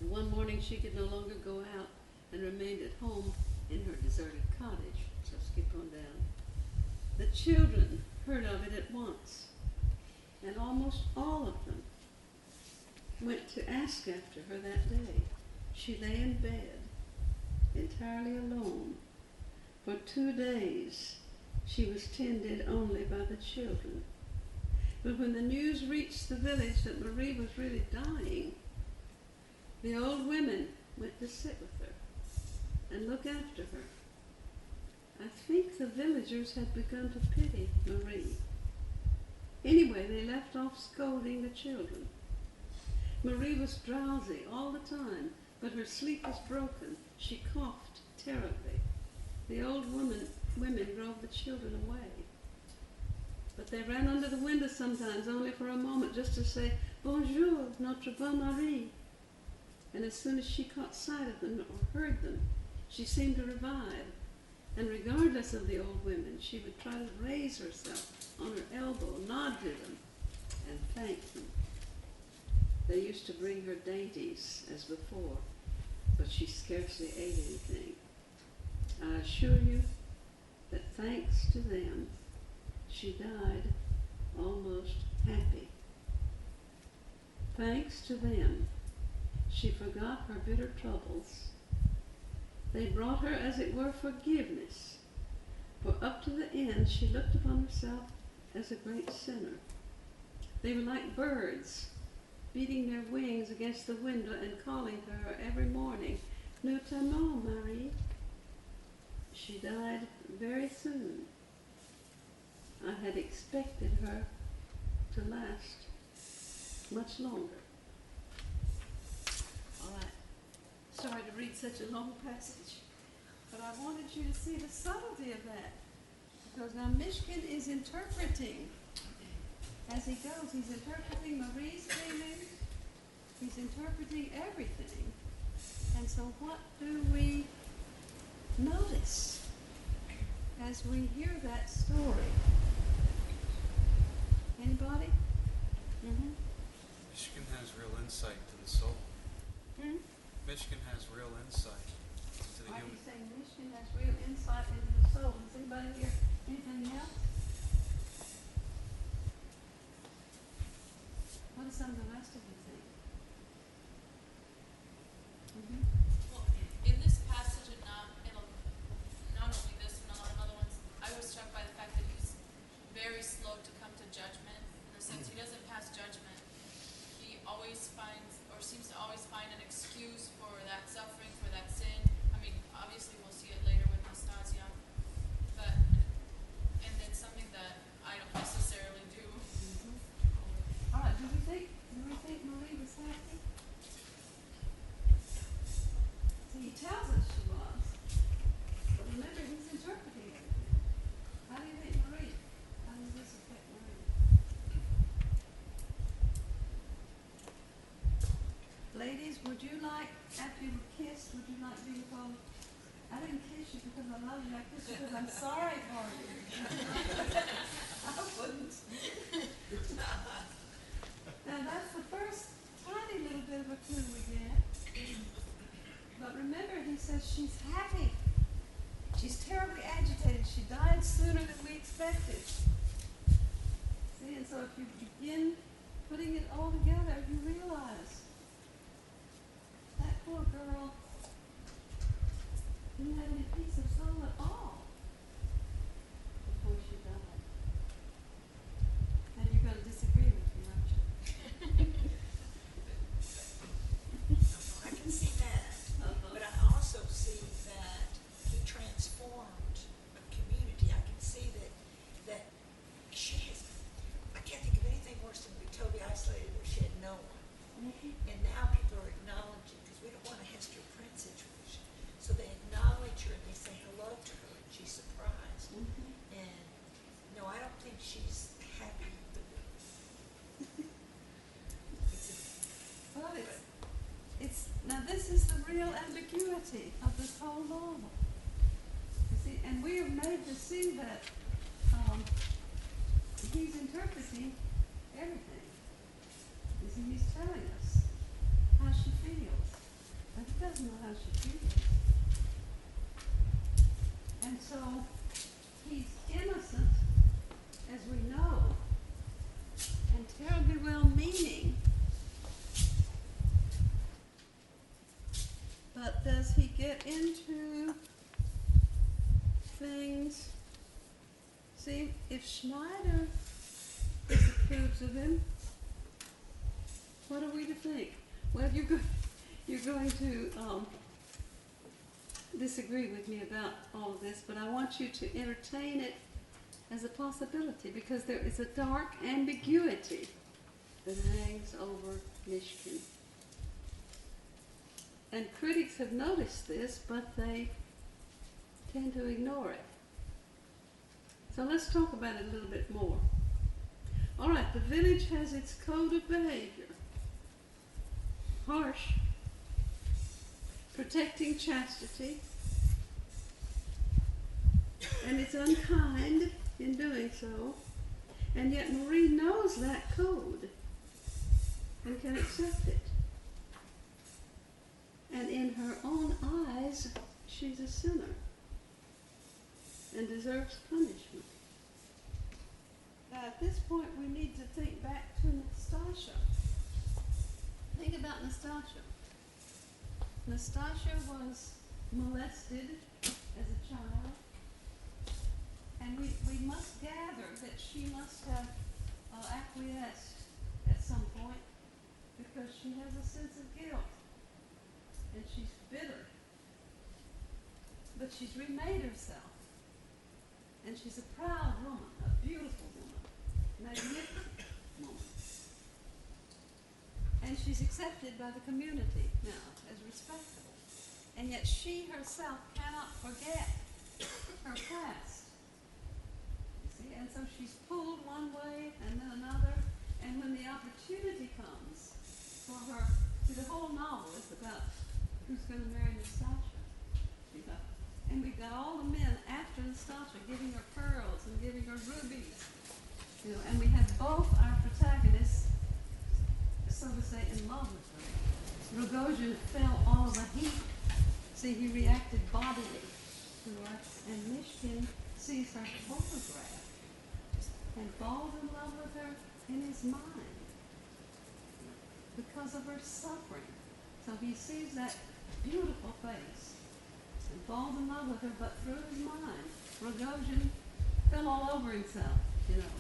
And one morning she could no longer go out and remained at home in her deserted cottage. So skip on down. The children heard of it at once, and almost all of them went to ask after her that day. She lay in bed, entirely alone. For 2 days she was tended only by the children. But when the news reached the village that Marie was really dying, the old women went to sit with her and look after her. I think the villagers had begun to pity Marie. Anyway, they left off scolding the children. Marie was drowsy all the time, but her sleep was broken. She coughed terribly. The old women drove the children away. But they ran under the window sometimes, only for a moment, just to say, "Bonjour, notre bonne Marie." And as soon as she caught sight of them or heard them, she seemed to revive. And regardless of the old women, she would try to raise herself on her elbow, nod to them, and thank them. They used to bring her dainties as before, but she scarcely ate anything. I assure you that thanks to them, she died almost happy. Thanks to them, she forgot her bitter troubles. They brought her, as it were, forgiveness, for up to the end she looked upon herself as a great sinner. They were like birds, beating their wings against the window and calling to her every morning, "Nous t'aimons, Marie." She died very soon. I had expected her to last much longer. All right. Sorry to read such a long passage, but I wanted you to see the subtlety of that. Because now Mishkin is interpreting, as he goes, he's interpreting Marie's feelings, he's interpreting everything. And so what do we notice as we hear that story? Anybody? Mm-hmm. Michigan has real insight to the soul. Hmm? Michigan has real insight to the Why do human. you say Michigan has real insight into the soul? Does anybody hear anything else? What do some of the rest of you think? Mm-hmm. Well, in this passage, and not only this one, a lot of other ones, I was struck by the fact that he's very slow to come to judgment. In the sense, he doesn't pass judgment. He always finds, or seems to always find, an excuse for that suffering, for that sin. I mean, obviously, we'll see it later with Nastasia, but and it's something that I don't necessarily do. Mm-hmm. All right. Do we think Marie was happy? See, he tells us she was. But remember, he's interpreting everything. How do you think Marie? How does this affect Marie? Ladies, would you like, after you were kissed, would you like being told, I didn't kiss you because I love you, I kissed you because I'm sorry for you? I wouldn't. Now that's the first tiny little bit of a clue we get. But remember, he says she's happy. She's terribly agitated. She died sooner than we expected. See, and so if you begin putting it all together, you realize that poor girl didn't have any peace of soul at all before she died. And you're going to disagree with me, aren't you? I can see that, but I also see that he transformed a community. I can see that she has, I can't think of anything worse than to be totally isolated where she had no one. And now people are acknowledging, because we don't want a Hester Prynne situation. So they acknowledge her and they say hello to her and she's surprised. And no, I don't think she's happy. Well, it's now this is the real ambiguity of this whole novel. You see, and we are made to see that he's interpreting everything. You see, he's telling us how she feels, but he doesn't know how she feels. And so he's innocent, as we know, and terribly well-meaning. But does he get into things? See, if Schneider disapproves of him, what are we to think? Well, you're going to disagree with me about all of this, but I want you to entertain it as a possibility, because there is a dark ambiguity that hangs over Mishkin. And critics have noticed this, but they tend to ignore it. So let's talk about it a little bit more. All right, the village has its code of behavior. Harsh, protecting chastity, and it's unkind in doing so, and yet Marie knows that code and can accept it. And in her own eyes, she's a sinner and deserves punishment. Now, at this point, we need to think back to Nastasha. Think about Nastasha. Nastasha was molested as a child, and we must gather that she must have acquiesced at some point, because she has a sense of guilt, and she's bitter. But she's remade herself, and she's a proud woman, a beautiful woman, magnificent woman. And she's accepted by the community now as respectable. And yet she herself cannot forget her past. You see? And so she's pulled one way and then another. And when the opportunity comes for her, see, the whole novel is about who's going to marry Nastasha. You know? And we've got all the men after Nastasha giving her pearls and giving her rubies. You know, and we have both our protagonists, so to say, in love with her. Rogojin fell all of a heap. See, he reacted bodily to her, and Mishkin sees her photograph and falls in love with her in his mind because of her suffering. So he sees that beautiful face and falls in love with her, but through his mind. Rogojin fell all over himself, you know,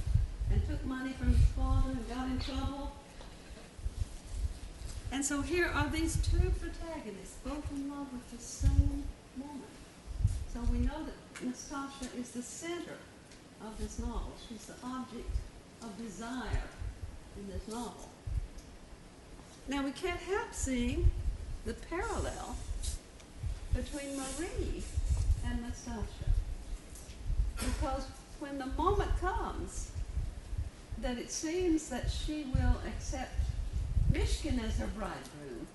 and took money from his father and got in trouble. And so here are these two protagonists, both in love with the same woman. So we know that Nastasha is the center of this novel. She's the object of desire in this novel. Now we can't help seeing the parallel between Marie and Nastasha. Because when the moment comes that it seems that she will accept Mishkin as her bridegroom,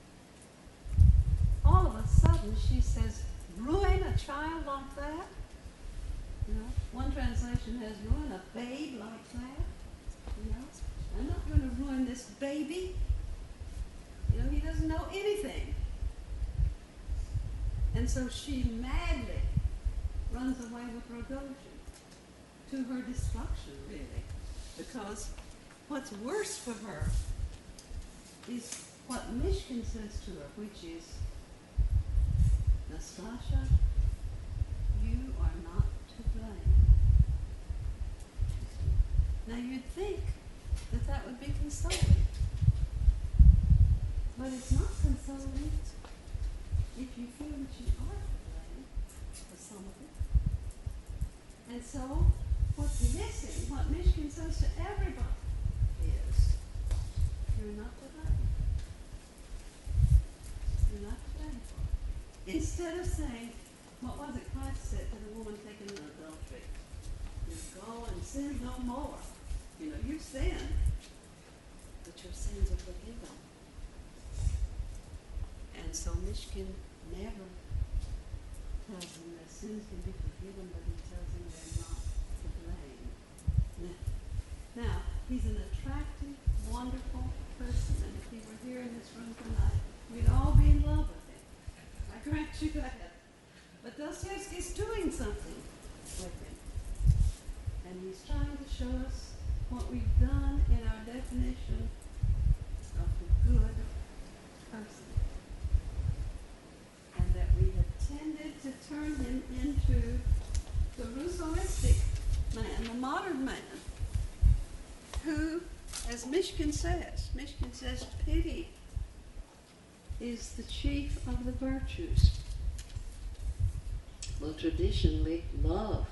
and she says, ruin a child like that? You know, one translation has ruin a babe like that. You know, I'm not going to ruin this baby. You know, he doesn't know anything. And so she madly runs away with Rogojin to her destruction, really. Because what's worse for her is what Mishkin says to her, which is, Nastasha, you are not to blame. Now you'd think that that would be consoling. But it's not consoling if you feel that you are to blame for some of it. And so, what's missing, what Mishkin says to everybody, is you're not to blame. You're not to blame for it. Instead of saying, what was it Christ said to the woman taken in adultery? You go and sin no more. You know, you sin, but your sins are forgiven. And so Mishkin never tells them their sins can be forgiven, but he tells them they're not to blame. Now, he's an attractive, wonderful person, and if he were here in this room tonight, we'd all be in love with him. I grant you that. But Dostoevsky's doing something with him. And he's trying to show us what we've done in our definition of the good person. And that we have tended to turn him into the Rousseauistic man, the modern man, who, as Mishkin says, pity is the chief of the virtues. Well, traditionally, love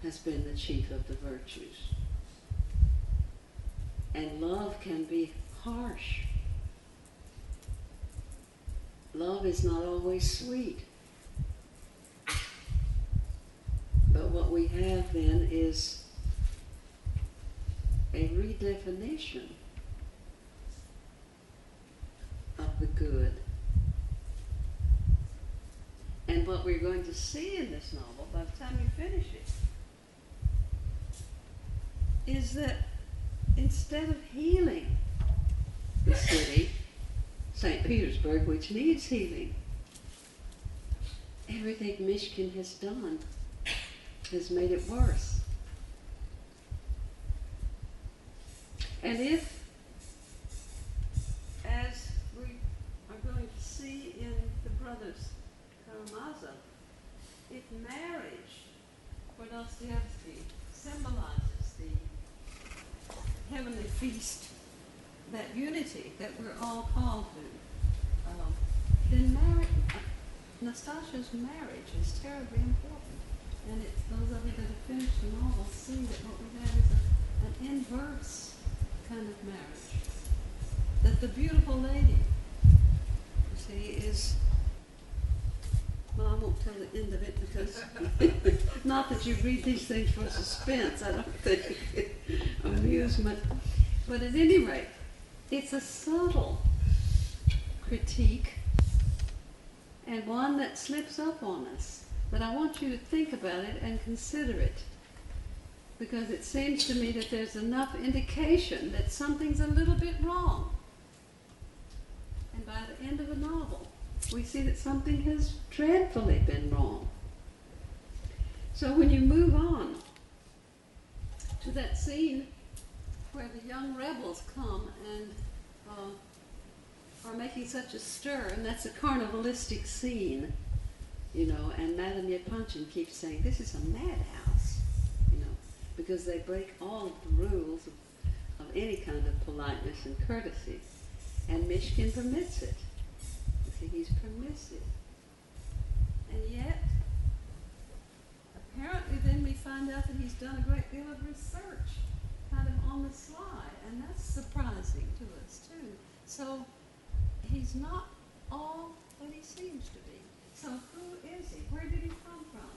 has been the chief of the virtues. And love can be harsh. Love is not always sweet. But what we have then is a redefinition of the good. And what we're going to see in this novel, by the time you finish it, is that instead of healing the city, St. Petersburg, which needs healing, everything Mishkin has done has made it worse. And if, as we are going to see in the brothers Karamazov, if marriage for Dostoevsky symbolizes the heavenly feast, that unity that we're all called to, then Nastasha's marriage is terribly important. And those of you that have finished the novel see that what we have is an inverse kind of marriage. That the beautiful lady, you see, is, well, I won't tell the end of it because, not that you read these things for suspense, I don't think, amusement. But at any rate, it's a subtle critique and one that slips up on us. But I want you to think about it and consider it, because it seems to me that there's enough indication that something's a little bit wrong. And by the end of the novel, we see that something has dreadfully been wrong. So when you move on to that scene where the young rebels come and are making such a stir, and that's a carnivalistic scene, you know, and Madame Yepanchin keeps saying, this is a madhouse, you know, because they break all of the rules of any kind of politeness and courtesy. And Mishkin permits it. You see, he's permissive. And yet, apparently then we find out that he's done a great deal of research, kind of on the sly, and that's surprising to us too. So, he's not all that he seems to be. So who is he? Where did he come from?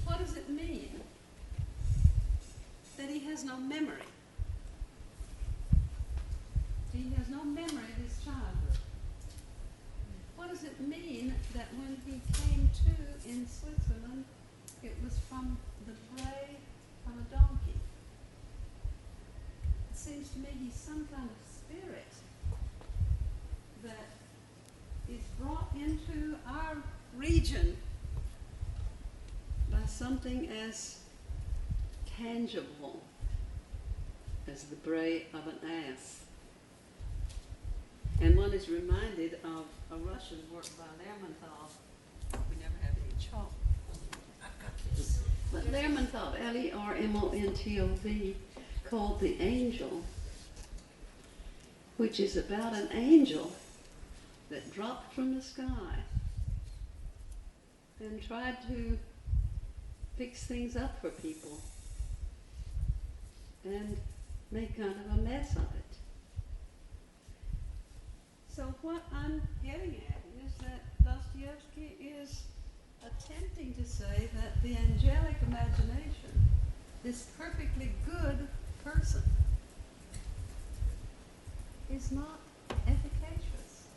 What does it mean that he has no memory? He has no memory of his childhood. what does it mean that when he came to in Switzerland, it was from the bray of a donkey? It seems to me he's some kind of spirit that is brought into our region by something as tangible as the bray of an ass. And one is reminded of a Russian work by Lermontov. We never have any chalk. I've got this. But Lermontov, Lermontov, called The Angel, which is about an angel that dropped from the sky and tried to fix things up for people and make kind of a mess of it. So what I'm getting at is that Dostoevsky is attempting to say that the angelic imagination, this perfectly good person, is not efficacious,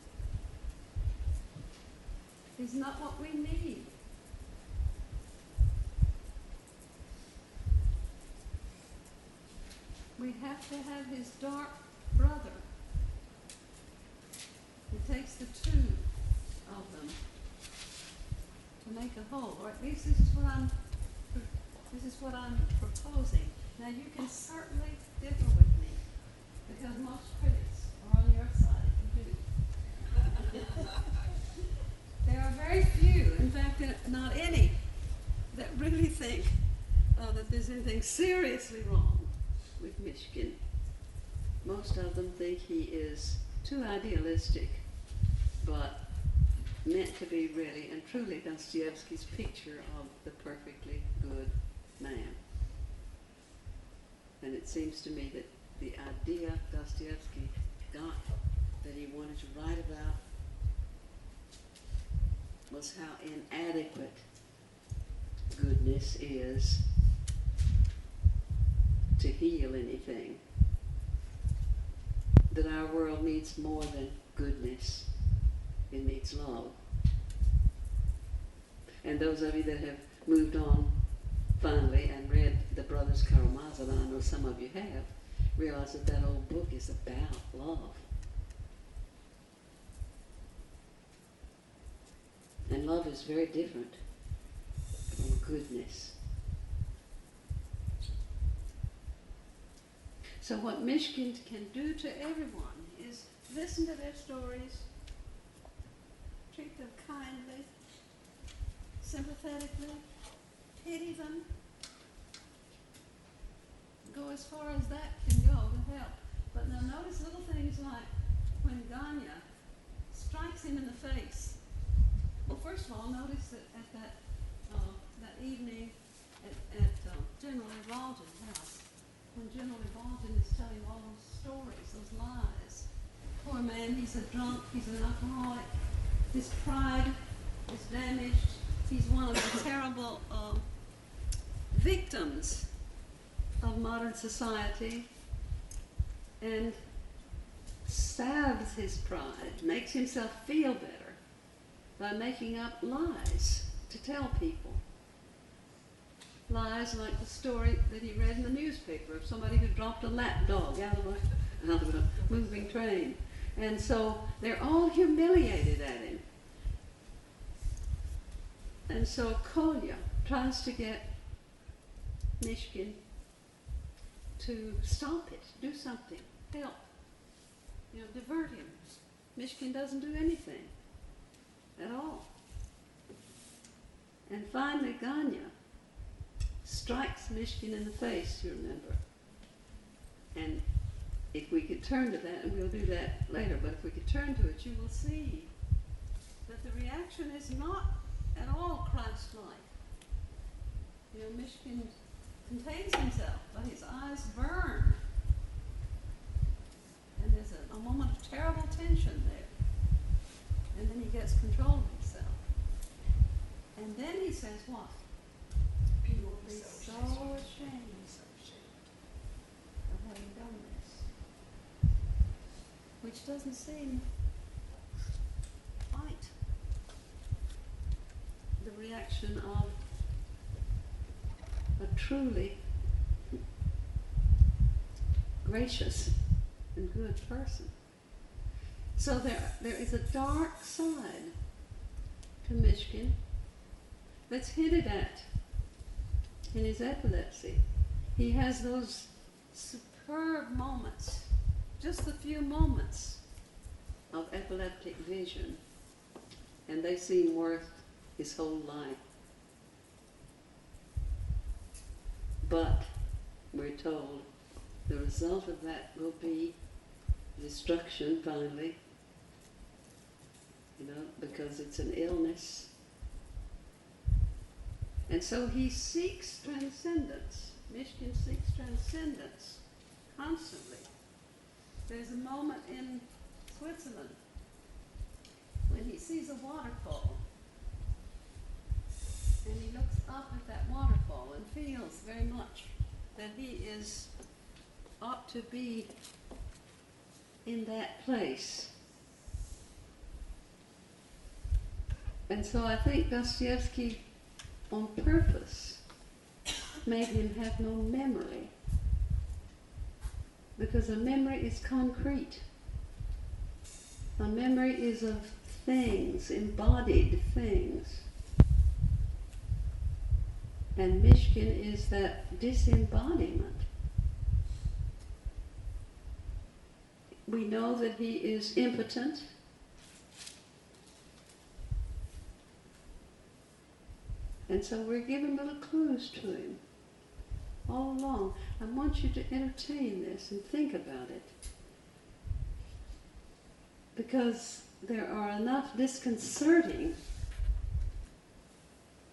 is not what we need. We have to have his dark brother. It takes the two of them to make a whole, or at least this is what I'm proposing. Now you can certainly differ with me, because most critics are on your side if you do. There are very few, in fact not any, that really think that there's anything seriously wrong with Mishkin. Most of them think he is too idealistic, but meant to be really and truly Dostoevsky's picture of the perfectly good man. And it seems to me that the idea Dostoevsky got that he wanted to write about was how inadequate goodness is to heal anything. That our world needs more than goodness. It needs love. And those of you that have moved on finally and read the Brothers Karamazov, and I know some of you have, realize that that old book is about love. And love is very different from goodness. So what Mishkin can do to everyone is listen to their stories, treat them kindly, sympathetically, pity them, go as far as that can go to help. But now notice little things like when Ganya strikes him in the face. Well, first of all, notice that at that evening at General Evaldi's house, when General Evaldi is telling all those stories, those lies. Poor man, he's a drunk, he's an alcoholic, his pride is damaged, he's one of the terrible victims of modern society, and salves his pride, makes himself feel better by making up lies to tell people. Lies like the story that he read in the newspaper of somebody who dropped a lap dog out of a moving train. And so they're all humiliated at him. And so Kolya tries to get Mishkin to stop it, do something, help, divert him. Mishkin doesn't do anything at all. And finally Ganya strikes Mishkin in the face, you remember. And if we could turn to that, and we'll do that later, but if we could turn to it, you will see that the reaction is not at all Christ-like. Mishkin contains himself, but his eyes burn. And there's a moment of terrible tension there. And then he gets control of himself. And then he says what? You will be so ashamed of having done this. Which doesn't seem quite reaction of a truly gracious and good person. So there is a dark side to Mishkin that's hinted at in his epilepsy. He has those superb moments, just a few moments of epileptic vision, and they seem worth his whole life. But we're told the result of that will be destruction finally, because it's an illness. And so he seeks transcendence. Mishkin seeks transcendence constantly. There's a moment in Switzerland when he sees a waterfall, and he looks up at that waterfall and feels very much that he ought to be in that place. And so I think Dostoevsky, on purpose, made him have no memory, because a memory is concrete. A memory is of things, embodied things. And Mishkin is that disembodiment. We know that he is impotent. And so we're giving little clues to him all along. I want you to entertain this and think about it, because there are enough disconcerting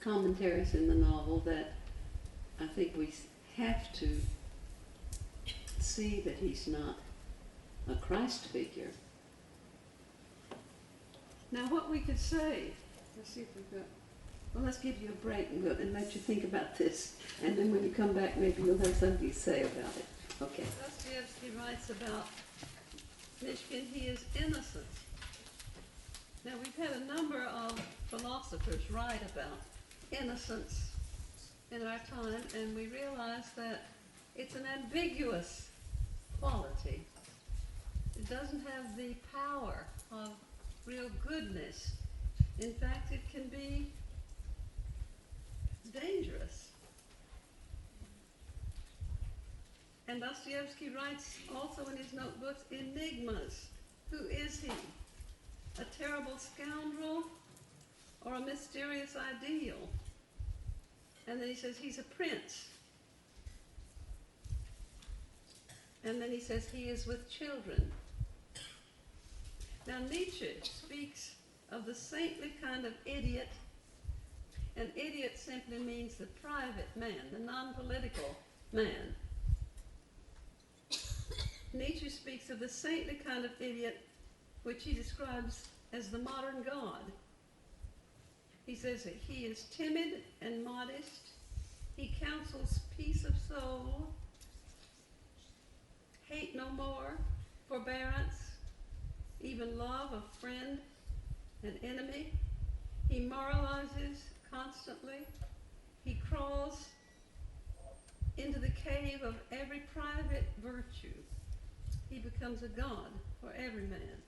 commentaries in the novel that I think we have to see that he's not a Christ figure. Now what we could say, let's see if we've got, well, let's give you a break and let you think about this, and then when you come back maybe you'll have something to say about it. Okay. Dostoevsky writes about Mishkin, he is innocent. Now we've had a number of philosophers write about innocence in our time, and we realize that it's an ambiguous quality. It doesn't have the power of real goodness. In fact, it can be dangerous. And Dostoevsky writes also in his notebooks enigmas. Who is he? A terrible scoundrel or a mysterious ideal? And then he says he's a prince. And then he says he is with children. Now Nietzsche speaks of the saintly kind of idiot. An idiot simply means the private man, the non-political man. Nietzsche speaks of the saintly kind of idiot, which he describes as the modern God. He says that he is timid and modest. He counsels peace of soul, hate no more, forbearance, even love of friend and enemy. He moralizes constantly. He crawls into the cave of every private virtue. He becomes a god for every man.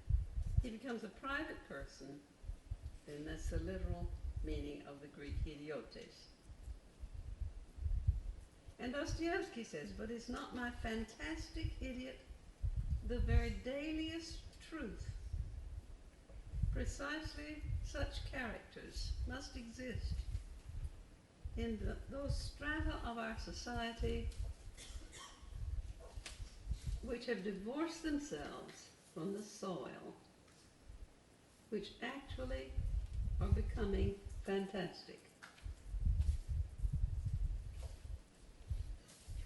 He becomes a private person, and that's the literal meaning of the Greek idiotes. And Dostoevsky says, but is not my fantastic idiot the very dailiest truth? Precisely such characters must exist in those strata of our society which have divorced themselves from the soil, which actually are becoming fantastic.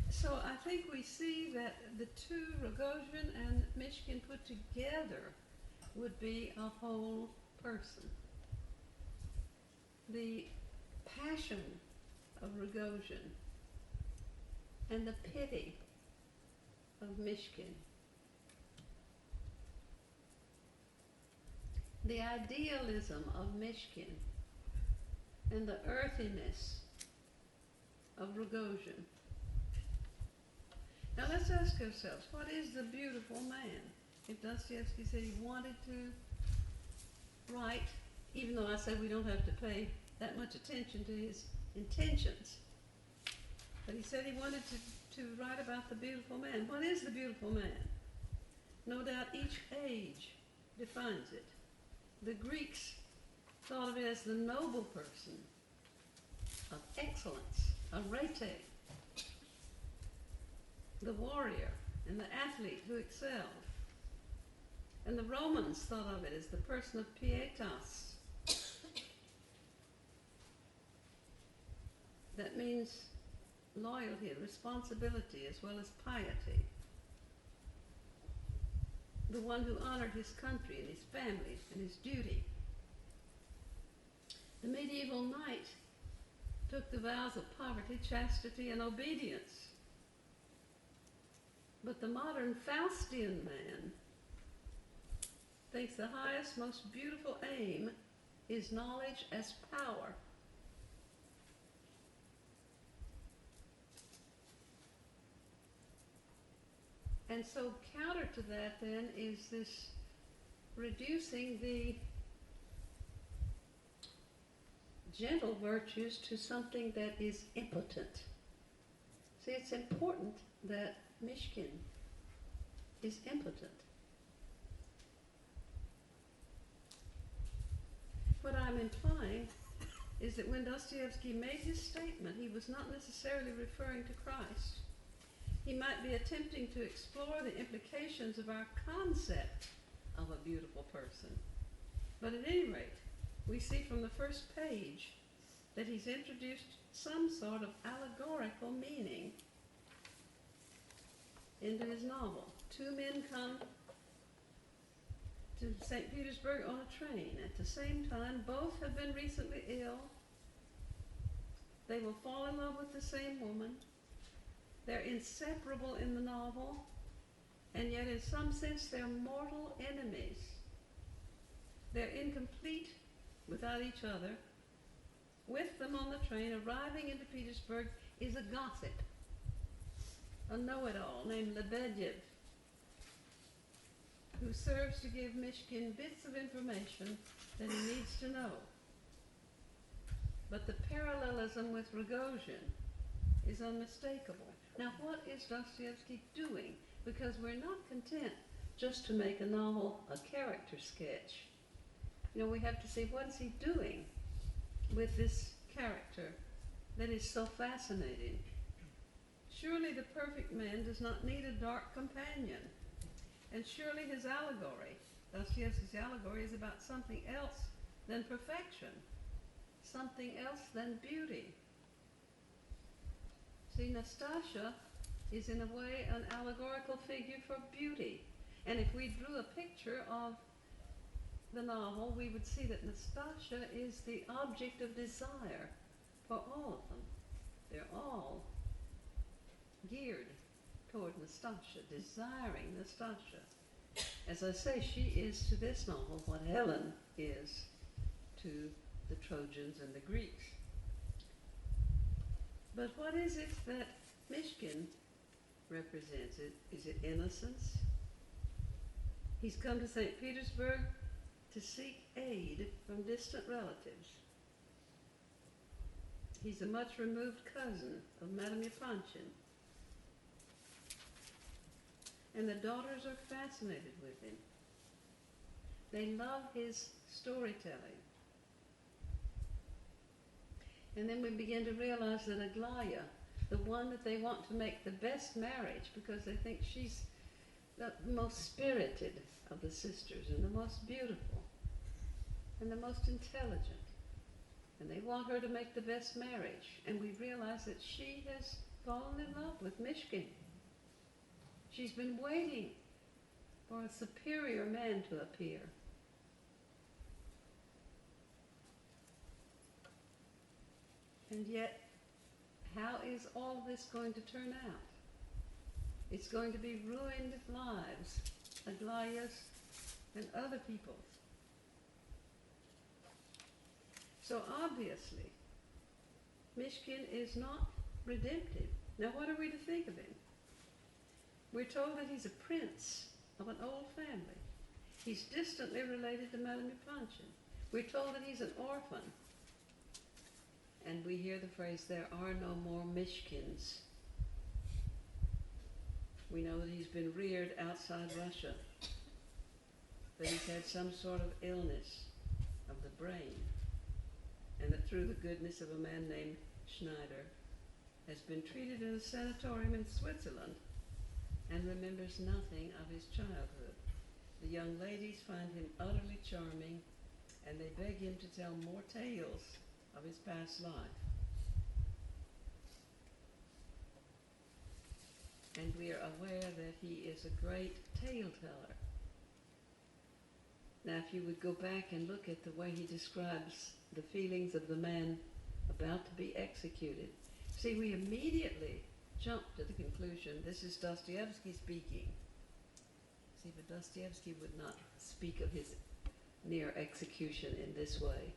So I think we see that the two, Rogozhin and Mishkin put together, would be a whole person. The passion of Rogozhin and the pity of Mishkin. The idealism of Mishkin and the earthiness of Rogozhin. Now let's ask ourselves, what is the beautiful man? If Dostoevsky said he wanted to write, even though I said we don't have to pay that much attention to his intentions, but he said he wanted to write about the beautiful man. What is the beautiful man? No doubt each age defines it. The Greeks thought of it as the noble person of excellence, arete, the warrior and the athlete who excelled. And the Romans thought of it as the person of pietas. That means loyalty and responsibility as well as piety. The one who honored his country and his family and his duty. The medieval knight took the vows of poverty, chastity, and obedience. But the modern Faustian man thinks the highest, most beautiful aim is knowledge as power. And so counter to that then is this reducing the gentle virtues to something that is impotent. See, it's important that Mishkin is impotent. What I'm implying is that when Dostoevsky made his statement, he was not necessarily referring to Christ. He might be attempting to explore the implications of our concept of a beautiful person. But at any rate, we see from the first page that he's introduced some sort of allegorical meaning into his novel. Two men come to St. Petersburg on a train. At the same time, both have been recently ill. They will fall in love with the same woman. They're inseparable in the novel, and yet in some sense they're mortal enemies. They're incomplete without each other. With them on the train, arriving into Petersburg, is a gossip, a know-it-all named Lebedev, who serves to give Mishkin bits of information that he needs to know. But the parallelism with Rogozhin is unmistakable. Now, what is Dostoevsky doing? Because we're not content just to make a novel a character sketch. You know, we have to see what is he doing with this character that is so fascinating. Surely the perfect man does not need a dark companion. And surely his allegory, Dostoevsky's allegory, is about something else than perfection, something else than beauty. See, Nastasha is in a way an allegorical figure for beauty. And if we drew a picture of the novel, we would see that Nastasha is the object of desire for all of them. They're all geared toward Nastasha, desiring Nastasha. As I say, she is to this novel what Helen is to the Trojans and the Greeks. But what is it that Mishkin represents? Is it innocence? He's come to St. Petersburg to seek aid from distant relatives. He's a much removed cousin of Madame Yapanchin. And the daughters are fascinated with him. They love his storytelling. And then we begin to realize that Aglaya, the one that they want to make the best marriage because they think she's the most spirited of the sisters and the most beautiful and the most intelligent. And they want her to make the best marriage. And we realize that she has fallen in love with Mishkin. She's been waiting for a superior man to appear. And yet, how is all this going to turn out? It's going to be ruined lives, Aglaya's and other people's. So obviously, Mishkin is not redemptive. Now what are we to think of him? We're told that he's a prince of an old family. He's distantly related to Madame Panshin. We're told that he's an orphan. And we hear the phrase, there are no more Mishkins. We know that he's been reared outside Russia, that he's had some sort of illness of the brain, and that through the goodness of a man named Schneider, has been treated in a sanatorium in Switzerland and remembers nothing of his childhood. The young ladies find him utterly charming, and they beg him to tell more tales of his past life. And we are aware that he is a great tale teller. Now, if you would go back and look at the way he describes the feelings of the man about to be executed, see, we immediately jump to the conclusion this is Dostoevsky speaking. See, but Dostoevsky would not speak of his near execution in this way.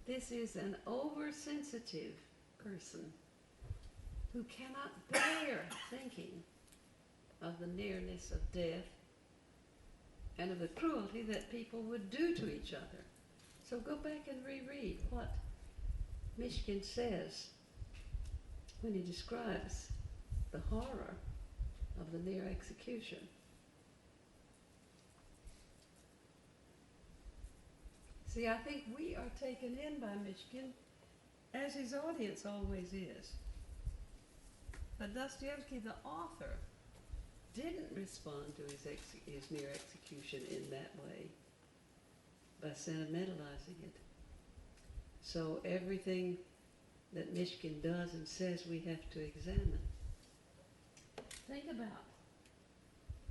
This is an oversensitive person who cannot bear thinking of the nearness of death and of the cruelty that people would do to each other. So go back and reread what Mishkin says when he describes the horror of the near execution. See, I think we are taken in by Mishkin, as his audience always is. But Dostoevsky, the author, didn't respond to his near execution in that way, by sentimentalizing it. So everything that Mishkin does and says we have to examine. Think about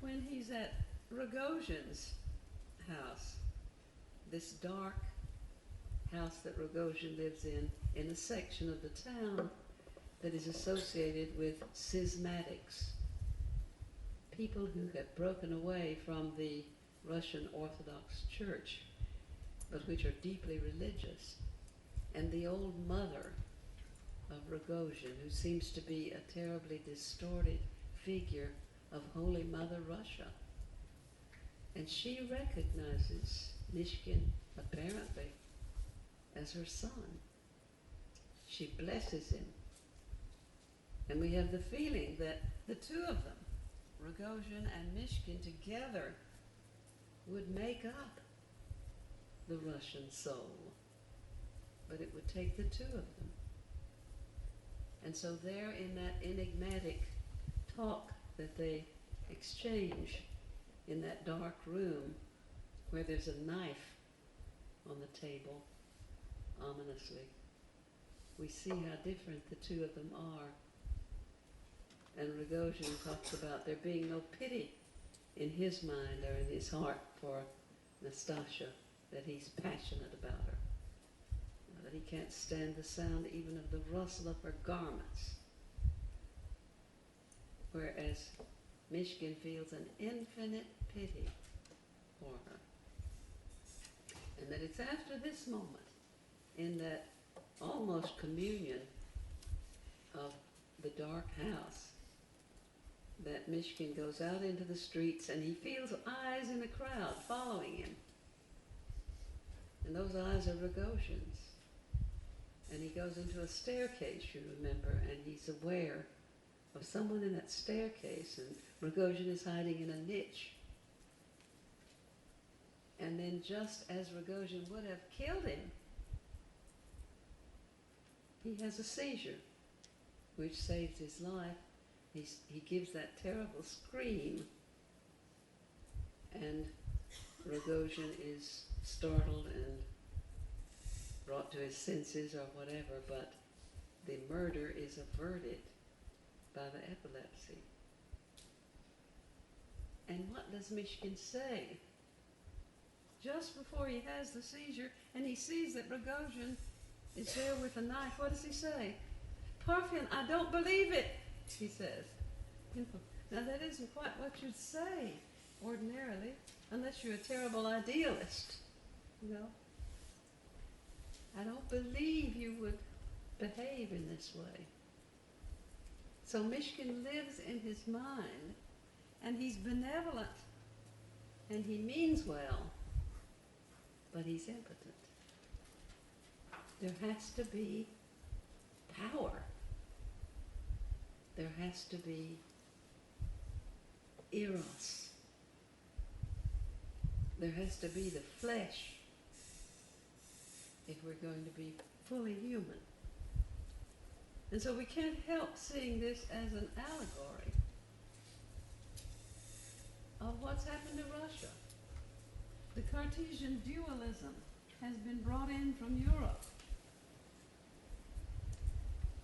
when he's at Rogozhin's house, this dark house that Rogozhin lives in a section of the town that is associated with schismatics, people who have broken away from the Russian Orthodox Church, but which are deeply religious. And the old mother of Rogozhin, who seems to be a terribly distorted figure of Holy Mother Russia. And she recognizes Mishkin, apparently, as her son. She blesses him. And we have the feeling that the two of them, Rogozhin and Mishkin together, would make up the Russian soul. But it would take the two of them. And so there in that enigmatic talk that they exchange in that dark room where there's a knife on the table, ominously, we see how different the two of them are. And Rogozhin talks about there being no pity in his mind or in his heart for Nastasya, that he's passionate about her, that he can't stand the sound even of the rustle of her garments. Whereas Mishkin feels an infinite pity for her. And that it's after this moment, in that almost communion of the dark house, that Mishkin goes out into the streets and he feels eyes in the crowd following him. And those eyes are Rogozhin's. And he goes into a staircase, you remember, and he's aware of someone in that staircase, and Rogozhin is hiding in a niche. And then just as Rogozhin would have killed him, he has a seizure, which saves his life. He gives that terrible scream, and Rogozhin is startled and brought to his senses or whatever, but the murder is averted by the epilepsy. And what does Mishkin say? Just before he has the seizure and he sees that Rogozhin is there with a knife, what does he say? Parfyan, I don't believe it, he says. Now that isn't quite what you'd say ordinarily, unless you're a terrible idealist, you know. I don't believe you would behave in this way. So Mishkin lives in his mind, and he's benevolent, and he means well, but he's impotent. There has to be power. There has to be eros. There has to be the flesh if we're going to be fully human. And so we can't help seeing this as an allegory of what's happened to Russia. The Cartesian dualism has been brought in from Europe.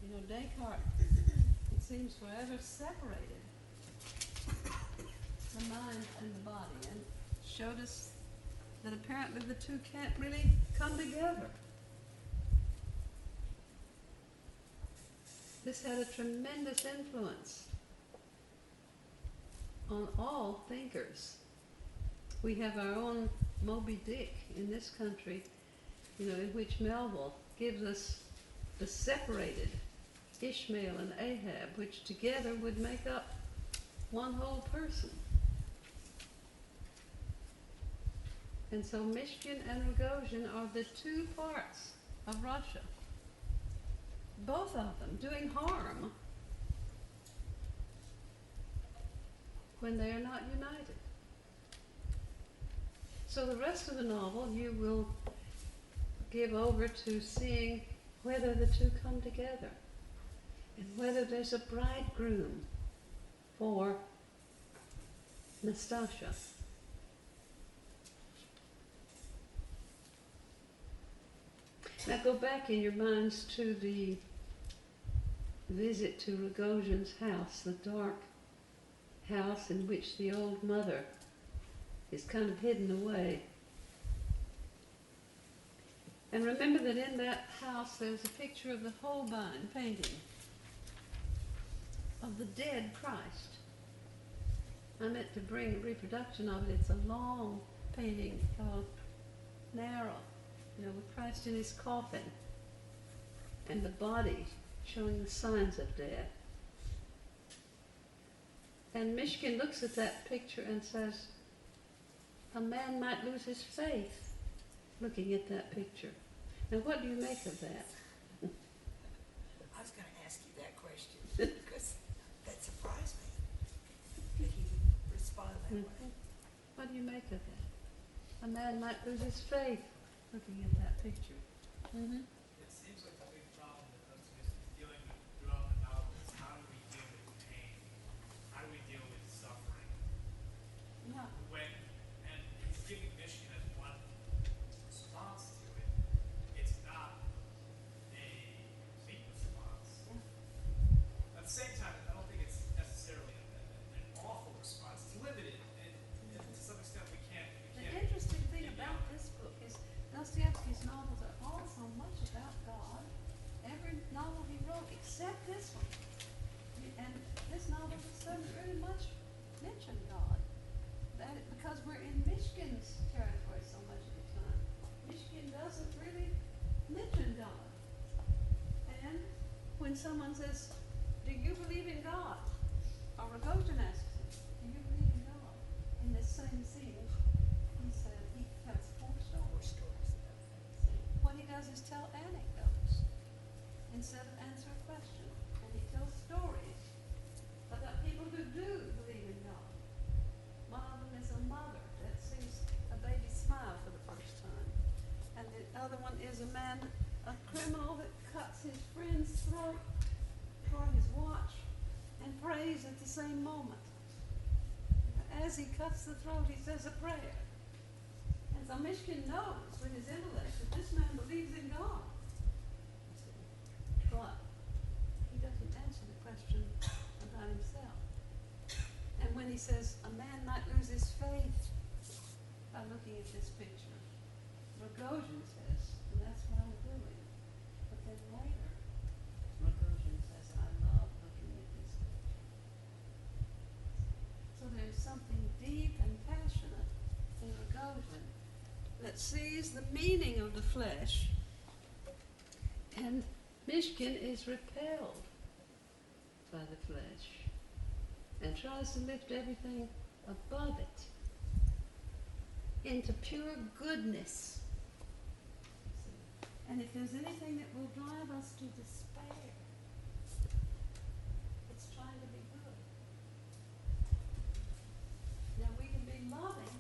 You know, Descartes, it seems, forever separated the mind and the body, and showed us that apparently the two can't really come together. This had a tremendous influence on all thinkers. We have our own Moby Dick in this country, you know, in which Melville gives us the separated Ishmael and Ahab, which together would make up one whole person. And so Mishkin and Rogozhin are the two parts of Russia. Both of them doing harm when they are not united. So the rest of the novel you will give over to seeing whether the two come together and whether there's a bridegroom for Nastasha. Now go back in your minds to the visit to Rogozhin's house, the dark house in which the old mother is kind of hidden away. And remember that in that house there's a picture of the Holbein painting of the dead Christ. I meant to bring a reproduction of it. It's a long painting, narrow, you know, with Christ in his coffin and the body showing the signs of death. And Mishkin looks at that picture and says, a man might lose his faith looking at that picture. Now what do you make of that? I was going to ask you that question because that surprised me that he would respond that way. What do you make of that? A man might lose his faith looking at that picture. Mm-hmm. It seems like the big problem that Dostoevsky is dealing with throughout the novel is how do we deal with pain? How do we deal with suffering? Yeah. And he's giving Michigan as one response to it. It's not a complete response. Yeah. At the same time, I don't think it's necessarily an awful response. It's limited, and to some extent we can't. The interesting thing about this book is Dostoevsky's novels are all so much about God. Every novel he wrote, except this one. And this novel doesn't very much mention God. Because we're in Mishkin's territory so much of the time. Mishkin doesn't really mention God. And when someone says, do you believe in God? Or Rogozhin asks him, do you believe in God? In this same scene, he said he tells four More stories. stories about that. What he does is tell anecdotes instead of answer a question. And he tells stories about people who do believe in God. One of them is a mother that sees a baby smile for the first time. And the other one is a man, a criminal that cuts his friend's throat for his watch and prays at the same moment. As he cuts the throat, he says a prayer. And so Mishkin knows with his intellect that this man believes in God. But he doesn't answer the question about himself. And when he says a man might lose his faith by looking at this picture, Rogozhin says, and that's what I'm doing. But then later, Rogozhin says, I love looking at this picture. So there's something deep and passionate in Rogozhin that sees the meaning of the flesh and Mishkin is repelled by the flesh and tries to lift everything above it into pure goodness. And if there's anything that will drive us to despair, it's trying to be good. Now we can be loving,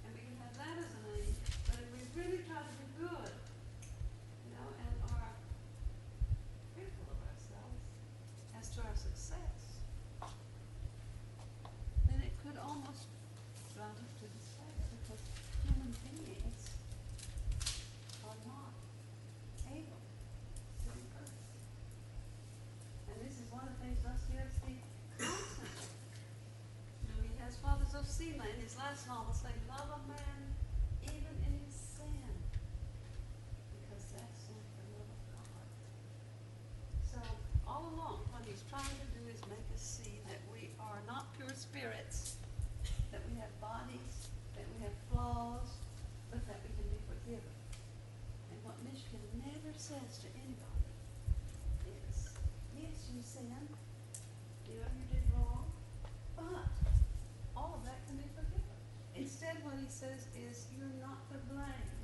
and we can have that as an aim, but if we really try to be good, and are fearful of ourselves as to our success, then it could almost drive us to despair, because human beings are not able to be perfect. And this is one of the things Dostoevsky constantly, he has Fathers of Sila in his last novel say, love a man even in his sin, because that's like the love of God. So all along, what he's trying to do is make us see that we are not pure spirits, that we have bodies, that we have flaws, but that we can be forgiven. And what Mishkin never says to anybody is, yes, you sinned, you did wrong, but all of that can be forgiven. Instead, what he says is, you're not to blame.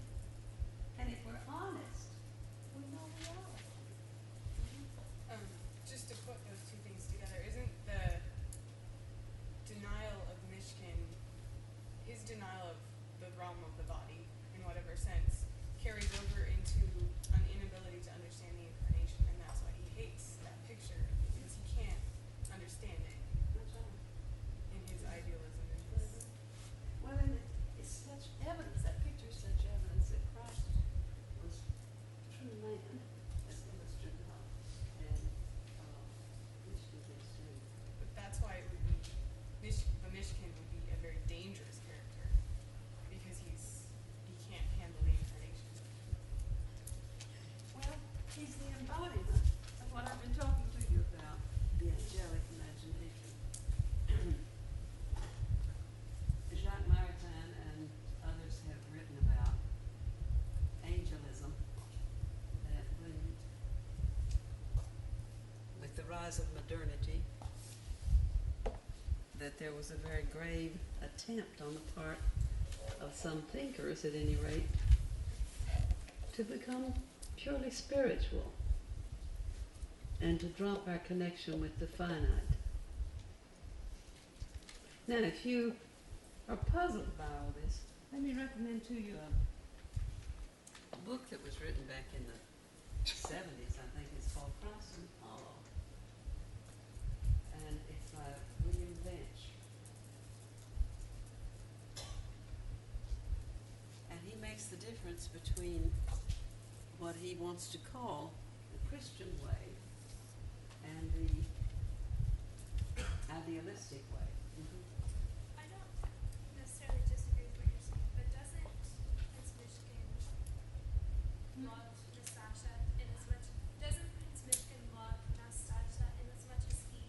And if we're honest, we know we are. Just to put those two things together, isn't the denial of Mishkin, his denial of the realm of the body, in whatever sense, carries over into an inability to understand the incarnation, and that's why he hates that picture, because he can't understand it That's right. in his idealism and his Well, and it's such evidence, that picture is such evidence that Christ was true man, as illustrated by, and Mishkin is too. But that's why it would be, the Mishkin would be a very dangerous character, because he can't handle the incarnation. Well, he's the embodiment of what I've been talking to you about, the angelic imagination. Jacques Maritain and others have written about angelism, that with the rise of modernity, that there was a very grave attempt on the part of some thinkers, at any rate, to become purely spiritual and to drop our connection with the finite. Now, if you are puzzled by all this, let me recommend to you a book that was written back in the 70s, I think. It's called Christ and Apollo. And it's by William Bench. And he makes the difference between what he wants to call the Christian way and the idealistic way. I don't necessarily disagree with what you're saying, but doesn't Prince Mishkin love Nastasha in as much? Doesn't Prince Mishkin love Nastasha in as much as he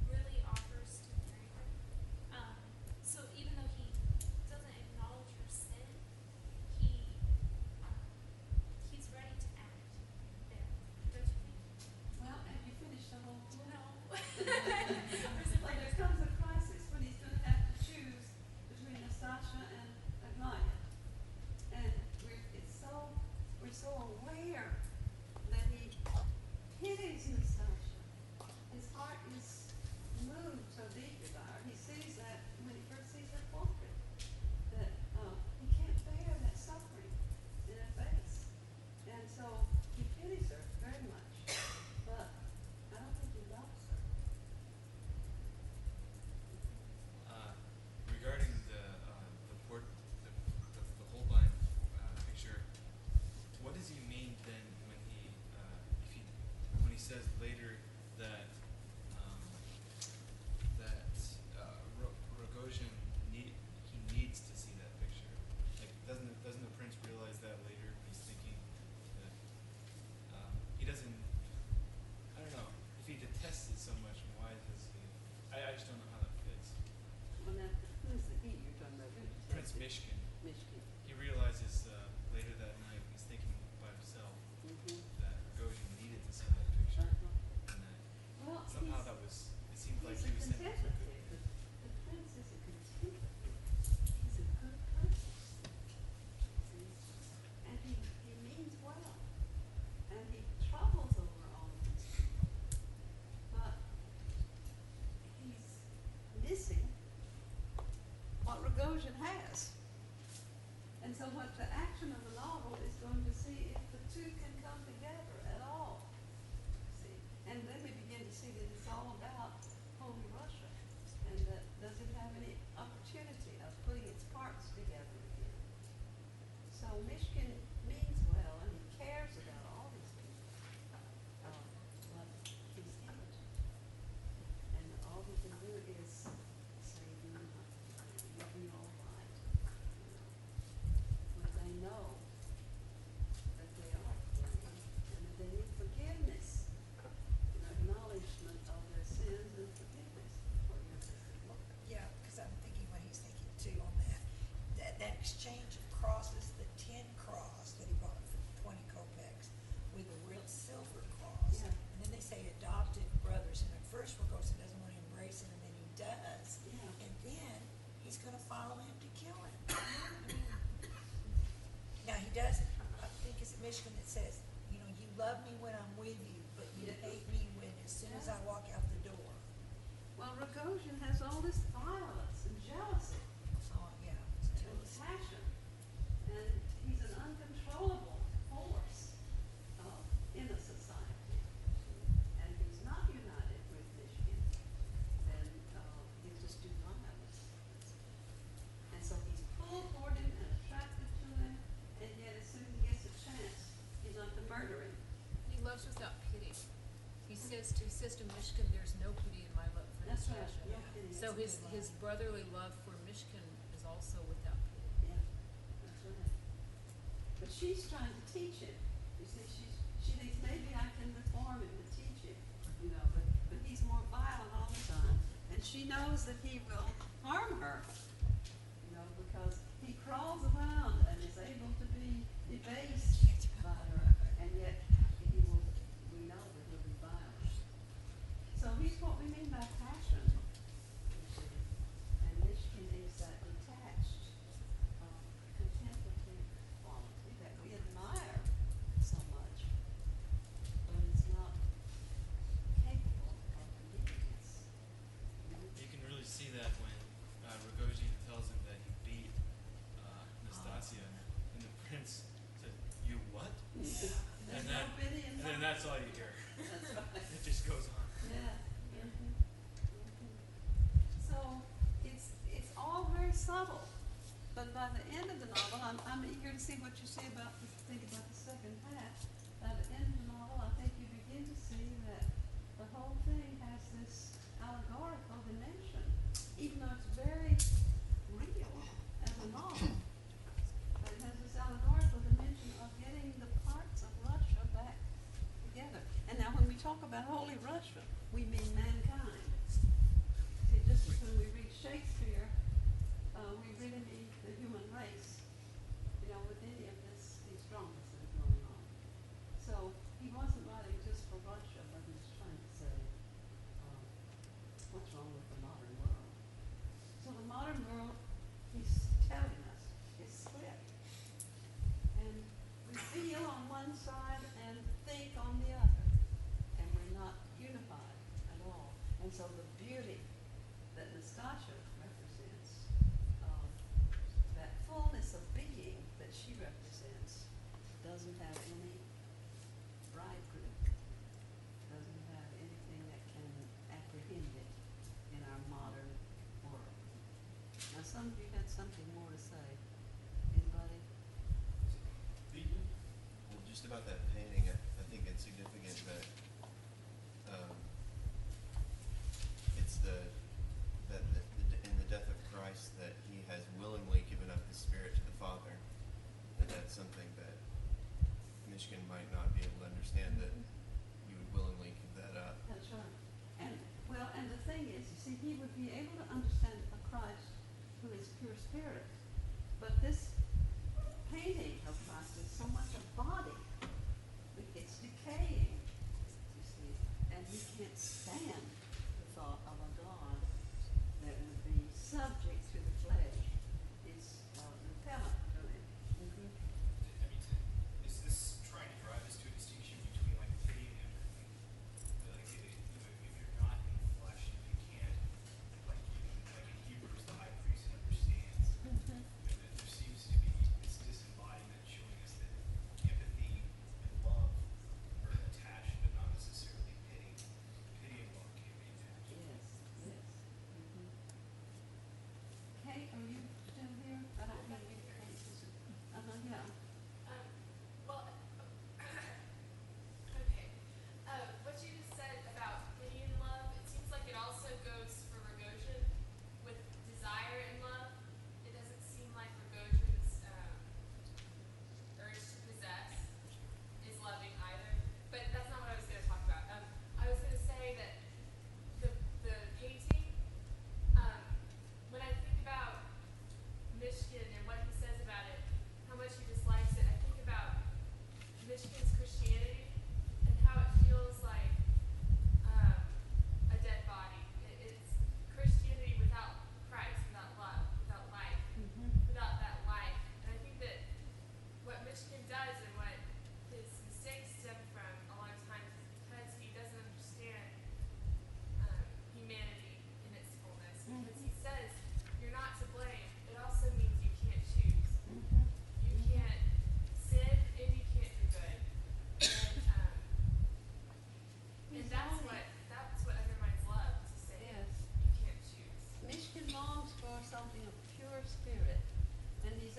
really offers to marry her? So even though he doesn't acknowledge her sin, he's ready to act there. Don't you think? Well, have you finished the whole book? No. Like, there comes Rogojin has. And so what the action of the novel is going to see if the two can come together at all. See? And then we begin to see that it's all about Holy Russia. And that does it have any opportunity of putting its parts together again? So Mishkin means well and he cares about all these people. But he's impotent. And all he can do is say, you'll be all right. But they know that they are playing and that they need forgiveness, acknowledgement of their sins and forgiveness for your sister. Yeah, because I'm thinking what he's thinking too on that. That exchange of crosses, the tin cross that he bought for 20 kopecks with a real silver cross. Yeah. And then they say adopted brothers, and at first Rogozin doesn't want to embrace him, and then he does. Yeah. And then he's going to follow him to kill him. Now he doesn't, I think it's Michigan that says, you love me when I'm with you, but you hate me when as soon as I walk out the door. Well, Rogojin has all this violence and jealousy Oh, yeah. and passion, and he's an uncontrollable force in a society. And he's not united with Michigan, then he'll just do violence. And so he's pulled toward him and attracted to him, and yet as soon as he gets a chance, he's not to murder him. He loves without pity. He says to Mishkin, "There's no pity in my love for That's right. Nastasha." No pity. So That's a good his line. brotherly love for Mishkin is also without pity. Yeah, that's right. But she's trying to teach him. You see, she thinks maybe I can reform him and teach him, but he's more violent all the time. And she knows that he will harm her, because he crawls around and is able to be debased by her, and yet we know that he'll be violent. So he's what we mean by passion, you see. And Mishkin is that detached, contemplative quality that we admire so much, but it's not capable of obedience. You can really see that when Rogojin tells him that he beat Nastasia, and the prince said, "You what?" There's And no pity in and then that. that's all you hear. That's right. It just goes on. Yeah. So it's all very subtle, but by the end of the novel, I'm eager to see what you think about the second half. By the end of the novel, I think you begin to see that the whole thing has this allegorical dimension, even though it's very real as a novel. But it has this allegorical dimension of getting the parts of Russia back together. And now when we talk about Holy Russia, we mean mankind. See, just as when we read Shakespeare, we really mean the human race, with any of these dramas that are going on. So he wasn't writing just for Russia, but he was trying to say, what's wrong with the modern world? So the modern world, he's telling us, is split. And we feel on one side and think on the other. And we're not unified at all. And so the beauty that Nastasha represents, that fullness of being that she represents, doesn't have any bridegroom, doesn't have anything that can apprehend it in our modern world. Now, some of you had something more to say. Anybody? Well, just about that painting, I think it's significant that it's in the death of Christ that he has willingly given up his spirit to the Father, and that's something that Michigan might not be able to understand, that you would willingly give that up. That's right. And the thing is, you see, he would be able to understand a Christ who is pure spirit. But this painting of Christ is so much a body. It's decaying, you see, and he can't stand the thought of a God that would be subject to the flesh. It's repellent to him. I mean, is this trying to drive us to a distinction between like pity and empathy? Like, if you're not in the flesh, you can't, like in Hebrews, the high priest understands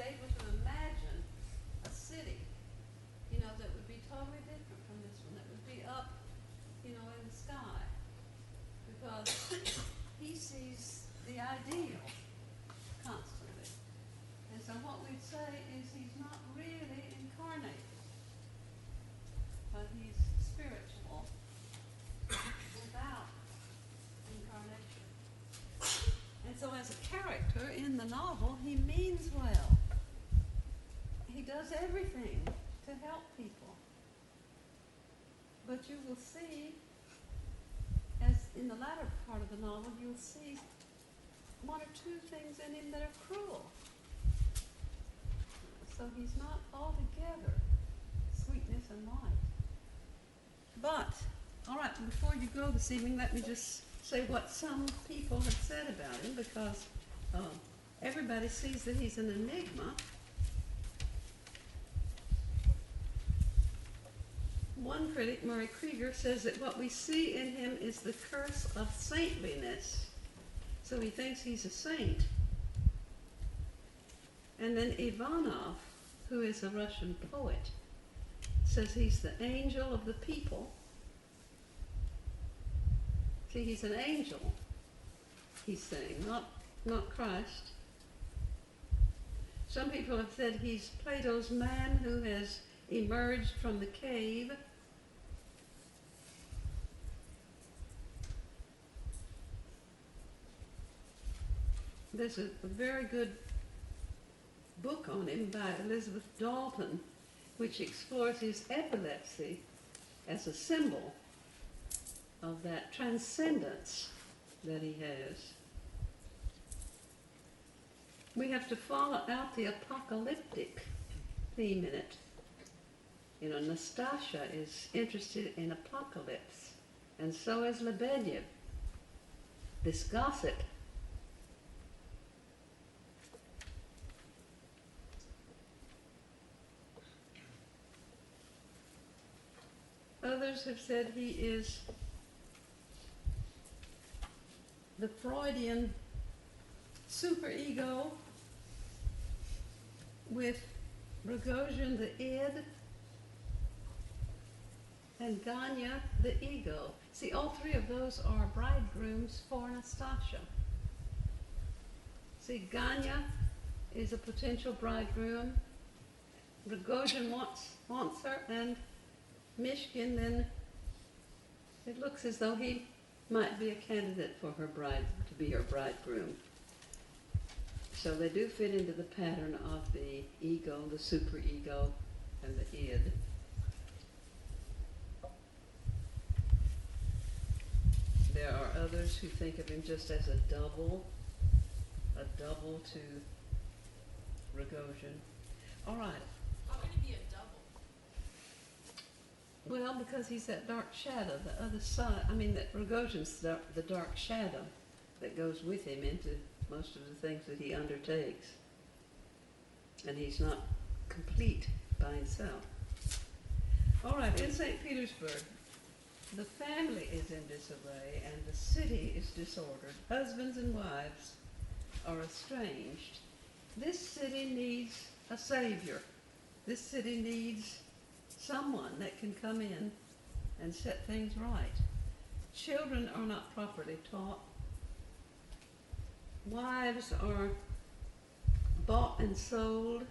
able to imagine a city, you know, that would be totally different from this one, that would be up, you know, in the sky. Because he sees the ideal constantly. And so what we'd say is he's not really incarnated, but he's spiritual without incarnation. And so as a character in the novel, he means well. He does everything to help people. But you will see, as in the latter part of the novel, you'll see one or two things in him that are cruel. So he's not altogether sweetness and light. But, all right, before you go this evening, let me just say what some people have said about him, because everybody sees that he's an enigma. One critic, Murray Krieger, says that what we see in him is the curse of saintliness. So he thinks he's a saint. And then Ivanov, who is a Russian poet, says he's the angel of the people. See, he's an angel, he's saying, not Christ. Some people have said he's Plato's man who has emerged from the cave. There's a very good book on him by Elizabeth Dalton, which explores his epilepsy as a symbol of that transcendence that he has. We have to follow out the apocalyptic theme in it. You know, Nastasia is interested in apocalypse, and so is Lebedev, this gossip. Others have said he is the Freudian superego with Rogozhin the id and Ganya the ego. See, all three of those are bridegrooms for Nastasia. See, Ganya is a potential bridegroom. Rogozhin wants her, and Mishkin, then it looks as though he might be a candidate for her bride, to be her bridegroom. So they do fit into the pattern of the ego, the superego, and the id. There are others who think of him just as a double to Rogozhin. All right. How can he be a double? Well, because he's that dark shadow, the other side. I mean, that Rogozhin's the dark shadow that goes with him into most of the things that he undertakes. And he's not complete by himself. All right, in St. Petersburg, the family is in disarray and the city is disordered. Husbands and wives are estranged. This city needs a savior. This city needs someone that can come in and set things right. Children are not properly taught. Wives are bought and sold.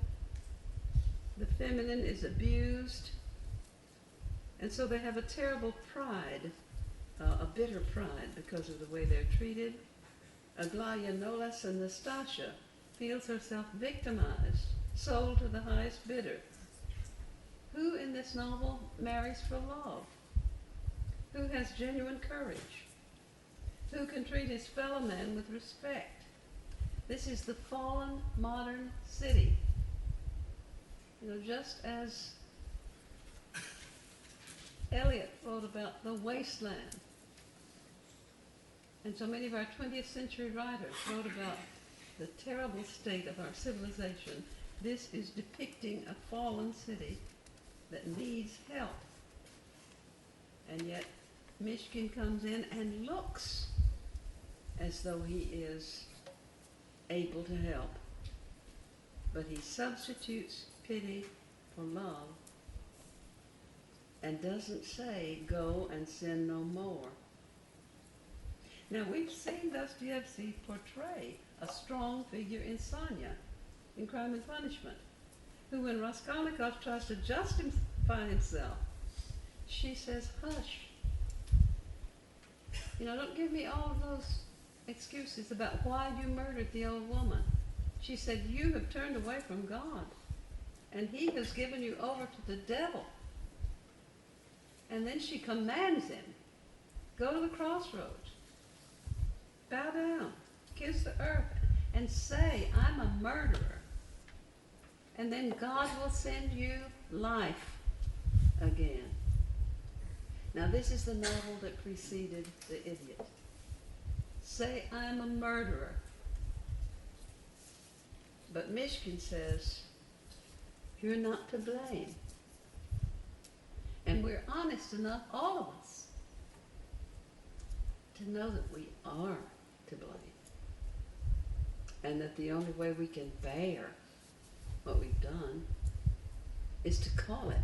The feminine is abused. And so they have a terrible pride, a bitter pride because of the way they're treated. Aglaya Nolas and Nastasia feels herself victimized, sold to the highest bidder. Who in this novel marries for love? Who has genuine courage? Who can treat his fellow man with respect? This is the fallen modern city. You know, just as Eliot wrote about the wasteland, and so many of our 20th century writers wrote about the terrible state of our civilization, this is depicting a fallen city that needs help. And yet Mishkin comes in and looks as though he is able to help. but he substitutes pity for love and doesn't say, go and sin no more. Now, we've seen Dostoevsky portray a strong figure in Sonia in Crime and Punishment, who, when Raskolnikov tries to justify himself, she says, hush. You know, don't give me all of those excuses about why you murdered the old woman. She said, you have turned away from God, and he has given you over to the devil. And then she commands him, go to the crossroads, bow down, kiss the earth, and say, I'm a murderer. And then God will send you life again. Now, this is the novel that preceded The Idiot. Say, I'm a murderer. But Mishkin says, you're not to blame. And we're honest enough, all of us, to know that we are to blame. And that the only way we can bear what we've done is to call it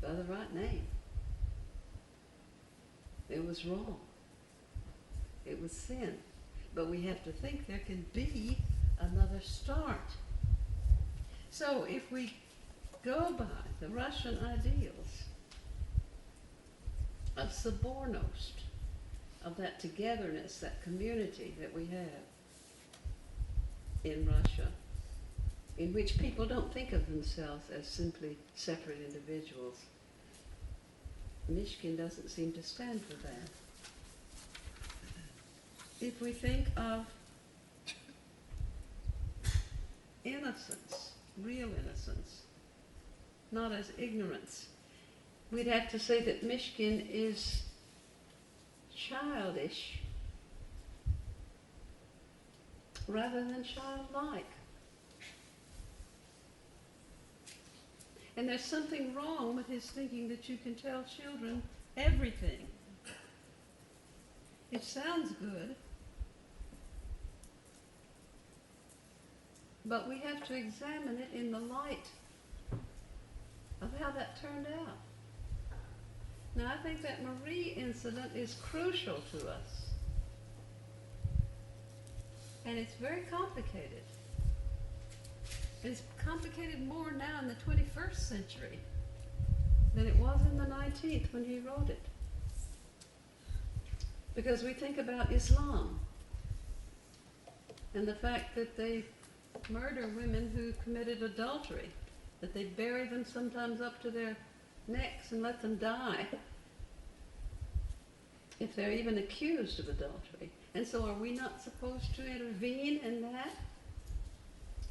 by the right name. It was wrong. It was sin. But we have to think there can be another start. So if we go by the Russian ideals of Sobornost, of that togetherness, that community that we have in Russia, in which people don't think of themselves as simply separate individuals, Mishkin doesn't seem to stand for that. If we think of innocence, real innocence, not as ignorance, we'd have to say that Mishkin is childish rather than childlike. And there's something wrong with his thinking that you can tell children everything. It sounds good, but we have to examine it in the light of how that turned out. Now, I think that Marie incident is crucial to us. And it's very complicated. It's complicated more now in the 21st century than it was in the 19th when he wrote it. Because we think about Islam and the fact that they murder women who committed adultery, that they bury them sometimes up to their necks and let them die if they're even accused of adultery. And so are we not supposed to intervene in that?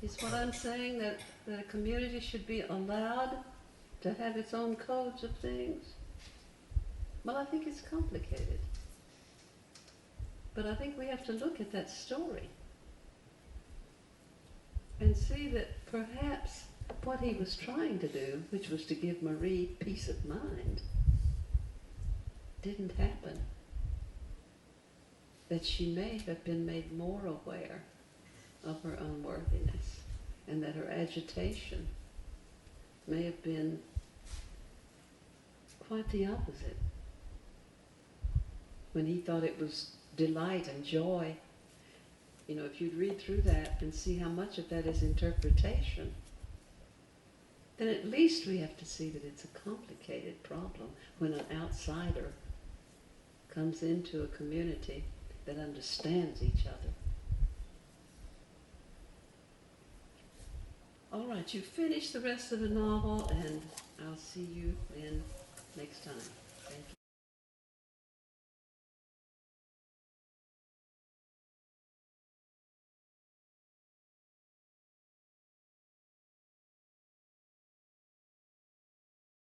Is what I'm saying that the community should be allowed to have its own codes of things? Well, I think it's complicated. But I think we have to look at that story and see that perhaps what he was trying to do, which was to give Marie peace of mind, didn't happen. That she may have been made more aware of her unworthiness, and that her agitation may have been quite the opposite. When he thought it was delight and joy, you know, if you'd read through that and see how much of that is interpretation, then at least we have to see that it's a complicated problem when an outsider comes into a community that understands each other. All right, you finish the rest of the novel, and I'll see you then next time. Thank you.